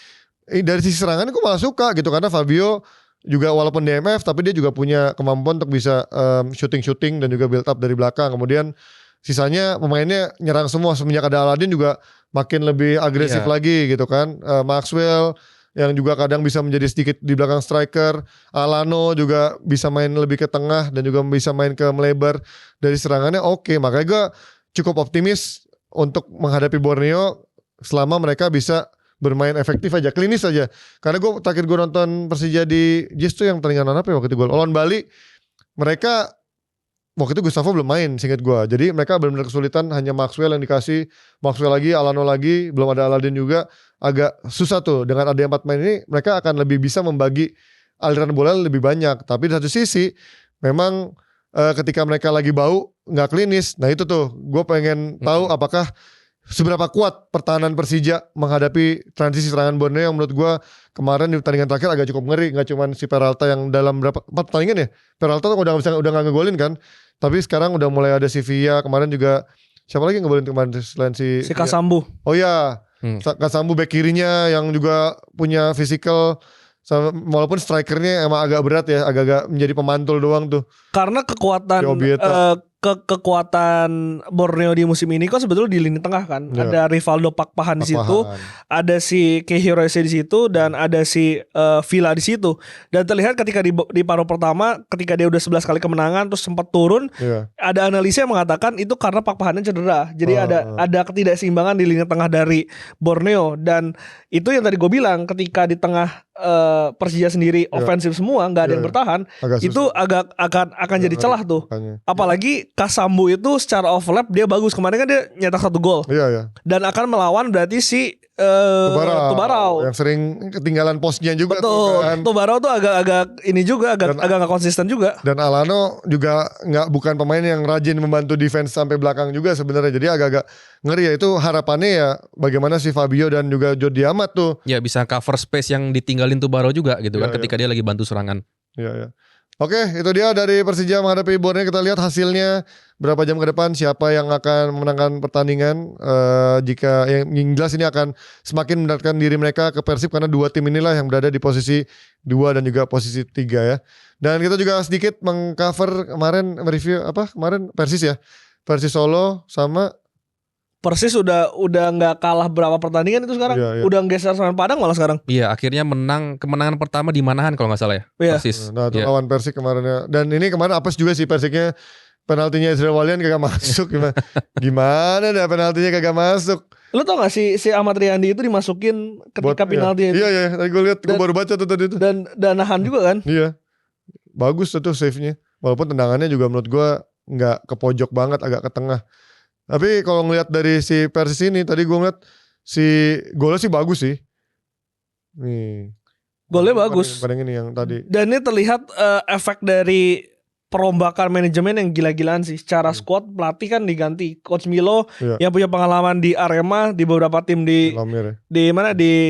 dari sisi serangan gue malah suka gitu, karena Fabio juga walaupun DMF tapi dia juga punya kemampuan untuk bisa shooting dan juga build up dari belakang. Kemudian sisanya pemainnya nyerang semua, semenjak ada Aladin juga makin lebih agresif lagi gitu kan. Maxwell yang juga kadang bisa menjadi sedikit di belakang striker, Alano juga bisa main lebih ke tengah dan juga bisa main ke melebar dari serangannya. Oke, makanya gue cukup optimis untuk menghadapi Borneo selama mereka bisa bermain efektif aja, klinis aja. Karena terakhir gue nonton Persija di JIS tuh yang pertandingan apa ya waktu itu, gue lawan Bali, mereka waktu itu Gustavo belum main seingat gue, jadi mereka benar-benar kesulitan, hanya Maxwell yang dikasih, Maxwell lagi, Alano lagi, belum ada Aladin juga, agak susah tuh. Dengan ada 4 main ini mereka akan lebih bisa membagi aliran bola lebih banyak. Tapi di satu sisi memang ketika mereka lagi bau nggak klinis, nah itu tuh gue pengen tahu apakah seberapa kuat pertahanan Persija menghadapi transisi serangan Borneo yang menurut gue kemarin di pertandingan terakhir agak cukup ngeri. Nggak cuma si Peralta yang dalam 4 pertandingan ya, Peralta tuh udah nggak ngegolin kan, tapi sekarang udah mulai ada si Villa, kemarin juga siapa lagi ngegolin kemarin selain si Kasambu. Oh ya, Kasambu back kirinya yang juga punya physical, walaupun strikernya emang agak berat ya, agak-agak menjadi pemantul doang tuh. Karena kekuatan kekuatan Borneo di musim ini kok sebetulnya di lini tengah kan. Ada Rivaldo Pakpahan di situ, ada si Kehirose di situ, dan ada si Villa di situ. Dan terlihat ketika di paruh pertama, ketika dia udah 11 kali kemenangan terus sempat turun, ada analisa yang mengatakan itu karena Pakpahannya cedera. Jadi ada ketidakseimbangan di lini tengah dari Borneo, dan itu yang tadi gue bilang, ketika di tengah Persija sendiri ofensif semua, nggak ada yang bertahan, itu akan jadi celah tuh. Apalagi Kasambu itu secara overlap dia bagus, kemarin kan dia nyetak 1 gol. Dan akan melawan berarti si Tubarau yang sering ketinggalan posnya juga. Betul. Kan. Tubarau tuh agak ini juga agak nggak konsisten juga. Dan Alano juga bukan pemain yang rajin membantu defense sampai belakang juga sebenarnya. Jadi agak-agak ngeri ya. Itu harapannya ya bagaimana si Fabio dan juga Jordi Amat tuh. Ya bisa cover space yang ditinggalin Tubarau juga gitu kan ketika dia lagi bantu serangan. Iya. Oke, itu dia dari Persija menghadapi Borneo. Kita lihat hasilnya berapa jam ke depan, siapa yang akan memenangkan pertandingan. Jika yang jelas ini akan semakin mendekatkan diri mereka ke Persib, karena 2 tim inilah yang berada di posisi 2 dan juga posisi 3 ya. Dan kita juga sedikit mengcover kemarin mereview kemarin Persis ya. Persis Solo sama Persis udah nggak kalah berapa pertandingan itu sekarang. Udah geser sama Padang malah sekarang. Iya, akhirnya kemenangan pertama di Manahan kalau nggak salah ya. Persis. Nah, itu lawan Persik kemarin ya. Dan ini kemarin apes juga sih Persiknya, penaltinya Israel Walian kagak masuk. Gimana dah penaltinya kagak masuk. Lu tau gak si Ahmad Riyandi itu dimasukin ketika penalti itu? Iya, tadi gue lihat, gue baru baca tuh tadi itu. Dan nahan juga kan? Iya. Bagus tuh save-nya. Walaupun tendangannya juga menurut gue nggak ke pojok banget, agak ke tengah. Tapi kalau ngelihat dari si Persis ini, tadi gue ngeliat si golnya sih bagus sih. Nih. Golnya bagus. Pada ini yang tadi. Dan ini terlihat efek dari perombakan manajemen yang gila-gilaan sih. Secara squad pelatih kan diganti. Coach Milo yang punya pengalaman di Arema, di beberapa tim di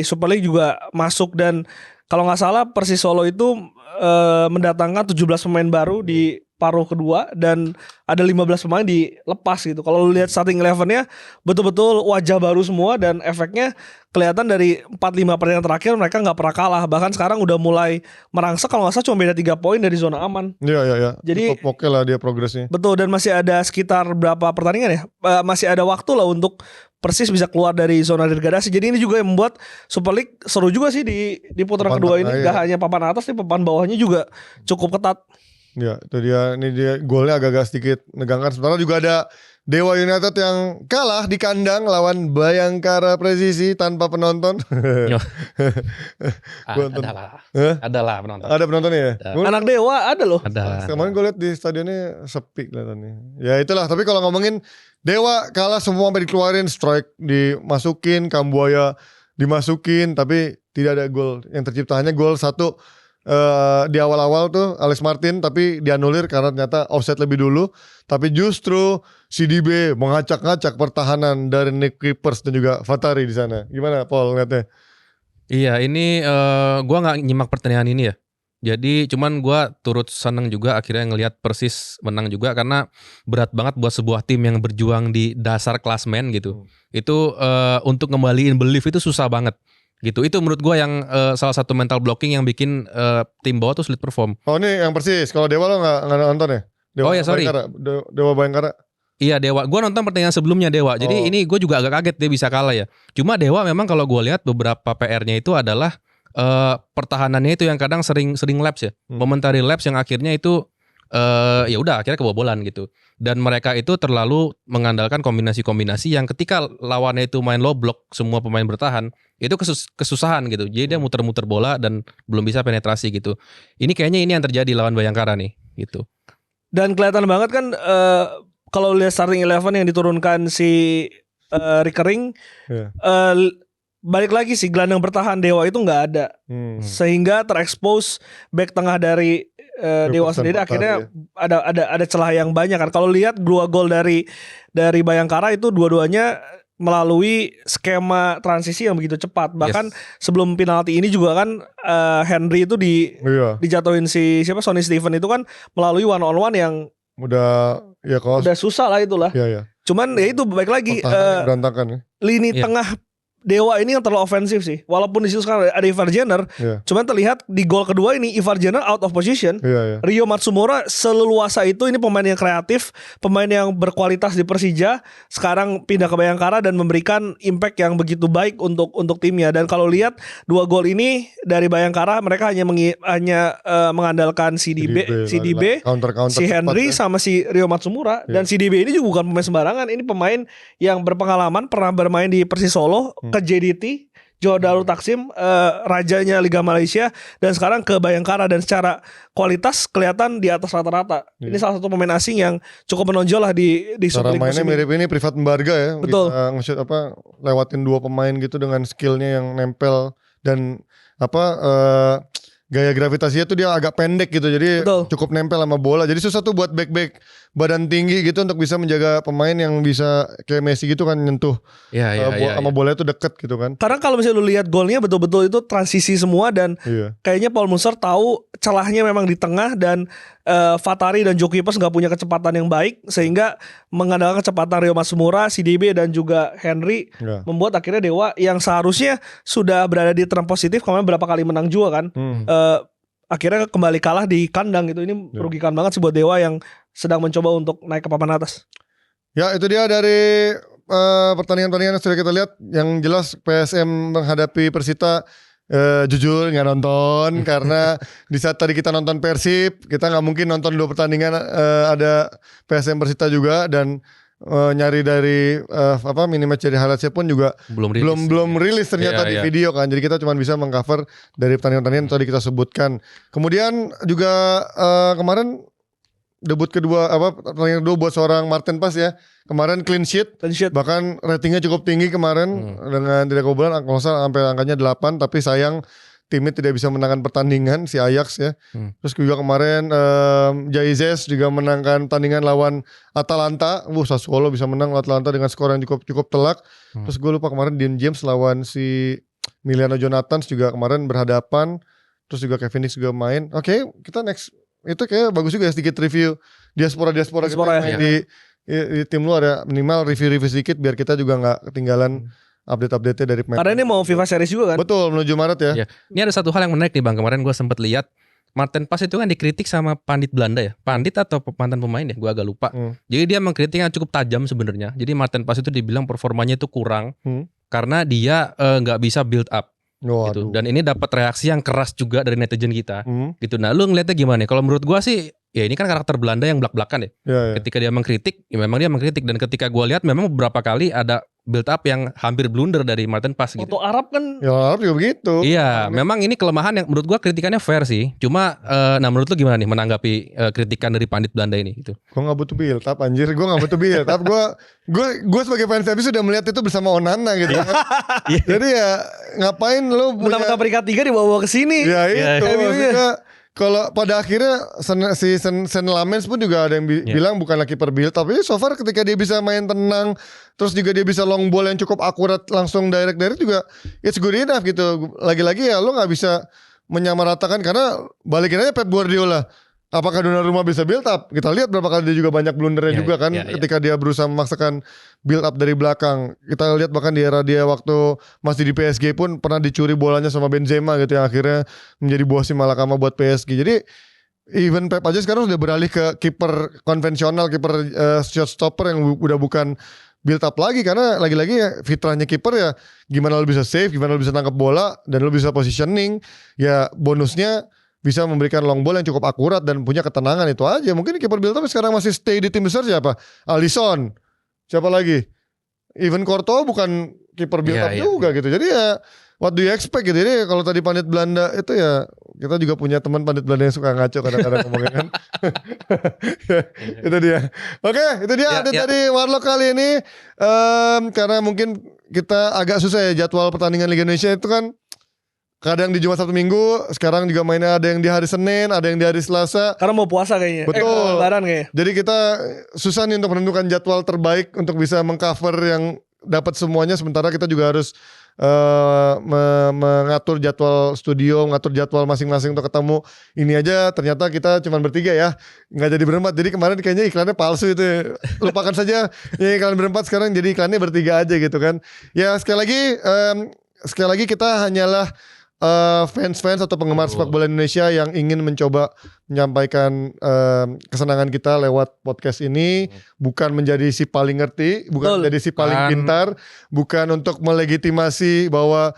Super League juga masuk. Dan kalau nggak salah Persis Solo itu mendatangkan 17 pemain baru di paruh kedua, dan ada 15 pemain dilepas gitu. Kalau lu lihat starting 11-nya betul-betul wajah baru semua, dan efeknya kelihatan dari 4-5 pertandingan terakhir mereka nggak pernah kalah. Bahkan sekarang udah mulai merangsek, kalau nggak salah cuma beda 3 poin dari zona aman. Iya. Jadi oke lah dia progresnya. Betul, dan masih ada sekitar berapa pertandingan ya? Masih ada waktu lah untuk Persis bisa keluar dari zona degradasi. Jadi ini juga yang membuat Super League seru juga sih di putaran kedua ini. Gak hanya papan atas, tapi papan bawahnya juga cukup ketat. Ya, itu dia. Ini dia golnya agak-agak sedikit menegangkan. Sementara juga ada Dewa United yang kalah di kandang lawan Bayangkara Presisi tanpa penonton. Adalah penonton. Ada penontonnya ya? Anak Dewa ada loh. Ada. Kemarin gue lihat di stadionnya sepi kelihatannya. Ya itulah. Tapi kalau ngomongin Dewa kalah semua sampai dikeluarin, strike dimasukin, Kambuaya dimasukin, tapi Tidak ada gol yang tercipta, hanya gol satu di awal-awal tuh Alex Martin, tapi dianulir karena ternyata offside lebih dulu. Tapi justru CDB mengacak-ngacak pertahanan dari Nick Kuipers dan juga Vatari di sana. Gimana Paul ngeliatnya? Iya, ini gue nggak nyimak pertandingan ini ya. Jadi cuman gue turut seneng juga akhirnya ngelihat Persis menang juga, karena berat banget buat sebuah tim yang berjuang di dasar klasmen gitu. Itu untuk ngembaliin belief itu susah banget gitu. Itu menurut gue yang salah satu mental blocking yang bikin tim bawah tuh sulit perform. Oh ini yang Persis. Kalau Dewa lo nggak nonton ya? Dewa oh ya sorry. Dewa Bayangkara. Iya Dewa. Gue nonton pertandingan sebelumnya Dewa. Jadi ini gue juga agak kaget dia bisa kalah ya. Cuma Dewa memang kalau gue lihat beberapa PR-nya itu adalah pertahanannya itu yang kadang sering lapse ya. Momentary lapse yang akhirnya itu ya udah akhirnya kebobolan gitu. Dan mereka itu terlalu mengandalkan kombinasi-kombinasi yang ketika lawannya itu main low block, semua pemain bertahan, itu kesusahan gitu. Jadi dia muter-muter bola dan belum bisa penetrasi gitu. Ini kayaknya ini yang terjadi lawan Bayangkara nih gitu. Dan kelihatan banget kan kalau lihat starting 11 yang diturunkan si Recurring, balik lagi sih gelandang bertahan Dewa itu nggak ada, sehingga terekspos back tengah dari Dewa sendiri. Akhirnya ada celah yang banyak kan. Kalau lihat 2 gol dari Bayangkara itu dua-duanya melalui skema transisi yang begitu cepat. Bahkan sebelum penalti ini juga kan Henry itu dijatuhin si Sonny Steven itu kan melalui one on one yang udah susah lah itulah. Cuman ya itu baik lagi berantakan ya. Lini tengah Dewa ini yang terlalu ofensif sih. Walaupun di situ sekarang ada Ivar Jenner, cuman terlihat di gol kedua ini Ivar Jenner out of position. Rio Matsumura seleluasa itu, ini pemain yang kreatif, pemain yang berkualitas di Persija, sekarang pindah ke Bayangkara dan memberikan impact yang begitu baik untuk timnya. Dan kalau lihat 2 gol ini dari Bayangkara, mereka hanya mengandalkan CDB, si Henry sama si Rio Matsumura. Dan CDB ini juga bukan pemain sembarangan. Ini pemain yang berpengalaman, pernah bermain di Persis Solo, ke JDT, Johor Darul Taksim, rajanya Liga Malaysia, dan sekarang ke Bayangkara, dan secara kualitas kelihatan di atas rata-rata. Ini salah satu pemain asing yang cukup menonjol lah di Super League mainnya mirip ini Privat Mbarga ya. Betul. Bisa nge-shoot lewatin 2 pemain gitu dengan skillnya yang nempel dan gaya gravitasinya tuh dia agak pendek gitu, jadi cukup nempel sama bola. Jadi susah tuh buat back badan tinggi gitu untuk bisa menjaga pemain yang bisa kayak Messi gitu kan, nyentuh sama bola itu deket gitu kan. Karena kalau misalnya lu lihat golnya betul-betul itu transisi semua, dan kayaknya Paul Muser tahu celahnya memang di tengah, dan Vatari dan Joe Kuipers nggak punya kecepatan yang baik, sehingga mengandalkan kecepatan Rio Matsumura, CDB dan juga Henry membuat akhirnya Dewa yang seharusnya sudah berada di tren positif, kemarin berapa kali menang juga kan, akhirnya kembali kalah di kandang gitu. Ini merugikan banget sih buat Dewa yang sedang mencoba untuk naik ke papan atas. Ya itu dia dari pertandingan-pertandingan yang sudah kita lihat. Yang jelas PSM menghadapi Persita, jujur nggak nonton karena di saat tadi kita nonton Persib, kita nggak mungkin nonton 2 pertandingan ada PSM Persita juga, dan nyari dari minimatch dari highlightsnya pun juga belum rilis ternyata di video kan. Jadi kita cuma bisa mengcover dari pertandingan-pertandingan yang tadi kita sebutkan. Kemudian juga kemarin debut kedua pertandingan kedua buat seorang Martin Pas ya. Kemarin clean sheet. Bahkan ratingnya cukup tinggi kemarin dengan tidak kebobolan, kalau salah sampai angkanya 8, tapi sayang timnya tidak bisa menangkan pertandingan, si Ajax ya. Terus juga kemarin Jaizes juga menangkan pertandingan lawan Atalanta. Sassuolo bisa menang lawan Atalanta dengan skor yang cukup telak. Terus gue lupa kemarin Dean James lawan si Emiliano Jonathans juga kemarin berhadapan. Terus juga Kevin Nix juga main. Oke, kita next. Itu kayak bagus juga ya, sedikit review diaspora kita main di tim luar ya. Minimal review sedikit biar kita juga gak ketinggalan update-nya dari pemain. Karena ini mau FIFA Series juga kan? Betul, menuju Maret ya. Ini ada satu hal yang menarik nih Bang. Kemarin gue sempat lihat Martin Pas itu kan dikritik sama pandit Belanda ya. Pandit atau mantan pemain ya, gue agak lupa. Jadi dia mengkritiknya cukup tajam sebenarnya. Jadi Martin Pas itu dibilang performanya itu kurang karena dia gak bisa build up. Gitu. Dan ini dapat reaksi yang keras juga dari netizen kita. Gitu. Nah, lu ngeliatnya gimana? Kalau menurut gua sih, ya ini kan karakter Belanda yang belak-belakan ya. Ketika dia mengkritik, ya memang dia mengkritik. Dan ketika gua lihat, memang beberapa kali ada build up yang hampir blunder dari Martin Pass gitu. Waktu Arab kan Ya Arab juga begitu. Iya, memang ini kelemahan yang menurut gua kritikannya fair sih. Cuma nah menurut lu gimana nih menanggapi kritikan dari pandit Belanda ini gitu? Gue gak butuh build up anjir. Gue gak butuh build up. Gue sebagai fans MU sudah melihat itu bersama Onana gitu kan. Jadi ya ngapain lu mentang-mentang peringkat 3 dibawa ke sini. Ya itu MU-nya. maksudnya kalau pada akhirnya si Sen Lamens pun juga ada yang bilang bukanlah kiper build, tapi so far ketika dia bisa main tenang, terus juga dia bisa long ball yang cukup akurat langsung direct juga, it's good enough gitu. Lagi-lagi ya lo nggak bisa menyamaratakan karena balikin aja Pep Guardiola. Apakah Donnarumma bisa build up? Kita lihat berapa kali dia juga banyak blundernya juga kan ketika dia berusaha memaksakan build up dari belakang. Kita lihat bahkan di era dia waktu masih di PSG pun pernah dicuri bolanya sama Benzema gitu yang akhirnya menjadi buah si malakama buat PSG. Jadi even Pep aja sekarang udah beralih ke kiper konvensional, kiper shot stopper yang udah bukan build up lagi karena lagi-lagi ya fitrahnya kiper ya gimana lo bisa save, gimana lo bisa tangkap bola dan lo bisa positioning. Ya bonusnya bisa memberikan long ball yang cukup akurat dan punya ketenangan, itu aja. Mungkin kiper build up sekarang masih stay di tim besar siapa? Alisson. Siapa lagi? Even Courtois bukan kiper build up juga gitu. Jadi ya what do you expect gitu. Jadi kalau tadi pandit Belanda itu ya kita juga punya teman pandit Belanda yang suka ngaco kadang-kadang ngomongin kan. Itu dia. Oke, itu dia dari Warlock kali ini. Karena mungkin kita agak susah ya jadwal pertandingan Liga Indonesia itu kan. Kadang di Jumat Sabtu Minggu, sekarang juga mainnya ada yang di hari Senin, ada yang di hari Selasa. Karena mau puasa kayaknya. Betul. Lebaran kayaknya. Jadi kita susah nih untuk menentukan jadwal terbaik untuk bisa mengcover yang dapat semuanya. Sementara kita juga harus mengatur jadwal studio, mengatur jadwal masing-masing untuk ketemu. Ini aja ternyata kita cuma bertiga ya, nggak jadi berempat. Jadi kemarin kayaknya iklannya palsu itu. Lupakan saja ya iklan berempat, sekarang jadi iklannya bertiga aja gitu kan. Ya sekali lagi kita hanyalah fans-fans atau penggemar sepak bola Indonesia yang ingin mencoba menyampaikan kesenangan kita lewat podcast ini, bukan menjadi si paling ngerti, bukan menjadi si paling pintar, bukan untuk melegitimasi bahwa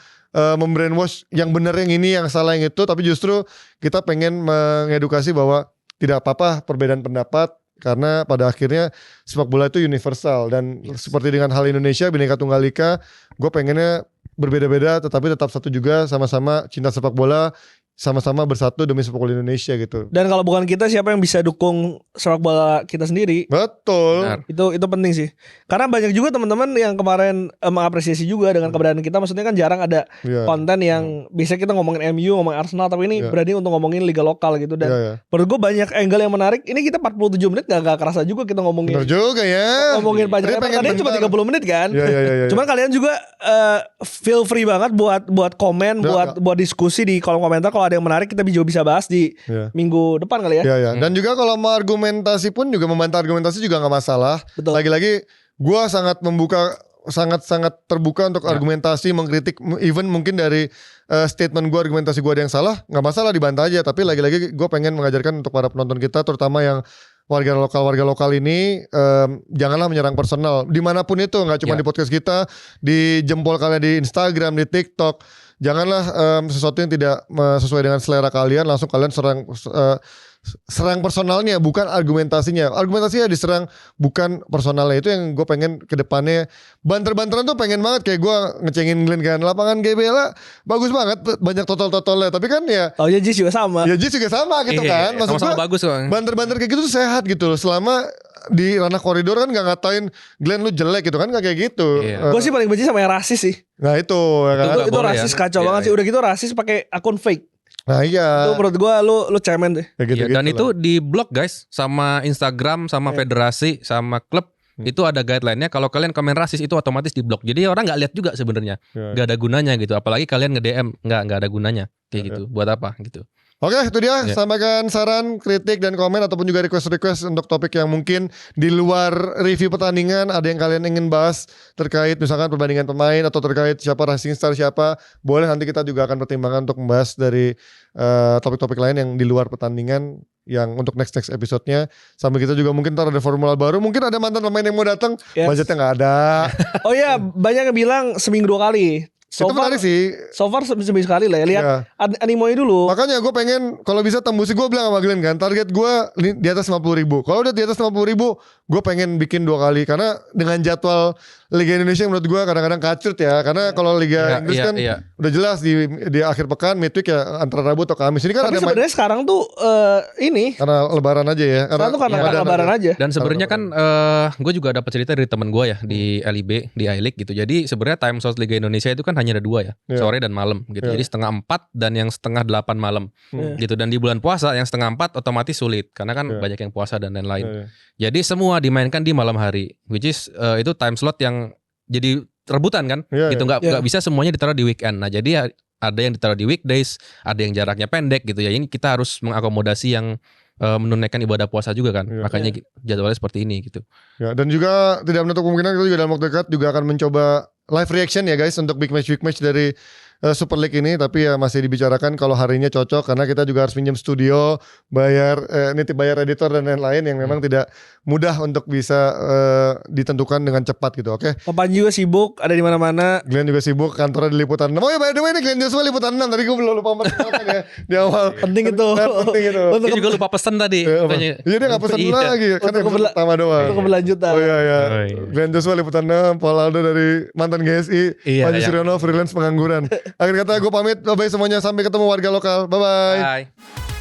membrainwash yang benar yang ini, yang salah yang itu, tapi justru kita pengen mengedukasi bahwa tidak apa-apa perbedaan pendapat. Karena pada akhirnya sepak bola itu universal. Dan seperti dengan hal Indonesia, Bhinneka Tunggal Ika, gue pengennya berbeda-beda tetapi tetap satu juga, sama-sama cinta sepak bola, sama-sama bersatu demi sepak bola Indonesia gitu. Dan kalau bukan kita, siapa yang bisa dukung sepak bola kita sendiri? Betul. Benar. Itu penting sih. Karena banyak juga teman-teman yang kemarin mengapresiasi juga dengan keberadaan kita. Maksudnya kan jarang ada konten yang bisa kita ngomongin MU, ngomongin Arsenal, tapi ini berani untuk ngomongin liga lokal gitu. Dan menurut gue banyak angle yang menarik. Ini kita 47 menit gak kerasa juga kita ngomongin. Benar juga ya. Ngomongin banyak. Tadinya cuma 30 menit kan. Cuman kalian juga feel free banget buat komen, buat diskusi di kolom komentar. Kalau ada yang menarik kita juga bisa bahas di minggu depan kali ya. Iya. Dan juga kalau mau argumentasi pun juga membantah argumentasi juga nggak masalah. Betul. Lagi-lagi gue sangat terbuka untuk argumentasi, mengkritik, even mungkin dari statement gue, argumentasi gue ada yang salah, nggak masalah dibantah aja. Tapi lagi-lagi gue pengen mengajarkan untuk para penonton kita, terutama yang warga lokal ini, janganlah menyerang personal dimanapun itu, nggak cuma di podcast kita, di jempol kalian di Instagram, di TikTok. Janganlah sesuatu yang tidak sesuai dengan selera kalian langsung kalian serang personalnya, bukan argumentasinya. Argumentasinya diserang, bukan personalnya. Itu yang gue pengen ke depannya. Banter-banteran tuh pengen banget, kayak gue ngecengin Glenn kan, lapangan GBLA bagus banget, banyak total-totalnya. Tapi kan ya Jis juga sama. Ya Jis juga sama gitu kan. Maksud sama-sama gue bagus kok. banter-banter kayak gitu tuh sehat gitu loh. Selama di ranah koridor kan gak ngatain Glenn lu jelek gitu kan, gak kayak gitu. Gue sih paling benci sama yang rasis sih. Nah itu ya kan. Itu rasis kacau banget sih. Udah gitu rasis pakai akun fake. Nah iya. Itu menurut gue lu cemen deh. Gitu, dan itu di blog guys, sama Instagram, sama federasi, sama klub. Itu ada guideline-nya, kalau kalian komen rasis itu otomatis di blok. Jadi orang nggak lihat juga sebenarnya, nggak ada gunanya gitu. Apalagi kalian nge-DM nggak ada gunanya kayak gitu. Buat apa gitu? Oke, itu dia. Sampaikan saran, kritik, dan komen ataupun juga request untuk topik yang mungkin di luar review pertandingan. Ada yang kalian ingin bahas terkait misalkan perbandingan pemain atau terkait siapa rising star siapa. Boleh, nanti kita juga akan pertimbangkan untuk membahas dari topik-topik lain yang di luar pertandingan yang untuk next episode-nya. Sambil kita juga mungkin ntar ada formula baru. Mungkin ada mantan pemain yang mau datang, budgetnya nggak ada. Oh iya, banyak yang bilang seminggu 2 kali. So itu far, menarik sih. So far seminggu sekali lah ya. Lihat Animoy dulu. Makanya gue pengen kalau bisa tembusi, gue bilang sama Glenn kan, target gue di atas 50.000. Kalau udah di atas 50.000, gue pengen bikin 2 kali. Karena dengan jadwal Liga Indonesia menurut gue kadang-kadang kacut ya. Karena kalau Liga Inggris kan udah jelas di akhir pekan midweek ya antara Rabu atau Kamis. Ini kan tapi sebenarnya sekarang tuh ini karena Lebaran aja ya. Karena Lebaran aja. Dan sebenarnya kan gue juga dapat cerita dari teman gue ya di LIB, di I-League gitu. Jadi sebenarnya time slot Liga Indonesia itu kan hanya ada 2 ya, sore dan malam gitu. Jadi setengah 4 dan yang setengah 8 malam gitu. Dan di bulan puasa yang setengah 4 otomatis sulit karena kan banyak yang puasa dan lain-lain. Jadi semua dimainkan di malam hari, which is itu time slot yang jadi rebutan kan, gitu. Nggak bisa semuanya ditaruh di weekend. Nah jadi ada yang ditaruh di weekdays, ada yang jaraknya pendek gitu ya. Ini kita harus mengakomodasi yang menunaikan ibadah puasa juga kan, makanya jadwalnya seperti ini gitu. Ya, dan juga tidak menutup kemungkinan kita juga dalam waktu dekat juga akan mencoba live reaction ya guys untuk big match dari Super League ini, tapi ya masih dibicarakan kalau harinya cocok karena kita juga harus pinjam studio, bayar nitip bayar editor dan lain-lain yang memang tidak mudah untuk bisa ditentukan dengan cepat gitu. Oke. Papan juga sibuk, ada di mana-mana. Glenn juga sibuk, kantornya di Liputan 6. Oh ya by the way ini Glenn Joshua Liputan 6. Tadi gue belum lupa memperkenalkan ya di awal. Penting itu. Penting itu. Dia juga lupa pesan tadi. Iya dia gak pesan lagi kan yang pertama doang. Untuk keberlanjutan. Oh iya. Glenn Joshua Liputan 6, Paul Aldo dari mantan GSI, Panji Suryono freelance pengangguran. Akhir kata gue pamit, bye-bye semuanya, sampai ketemu warga lokal. Bye-bye. Bye.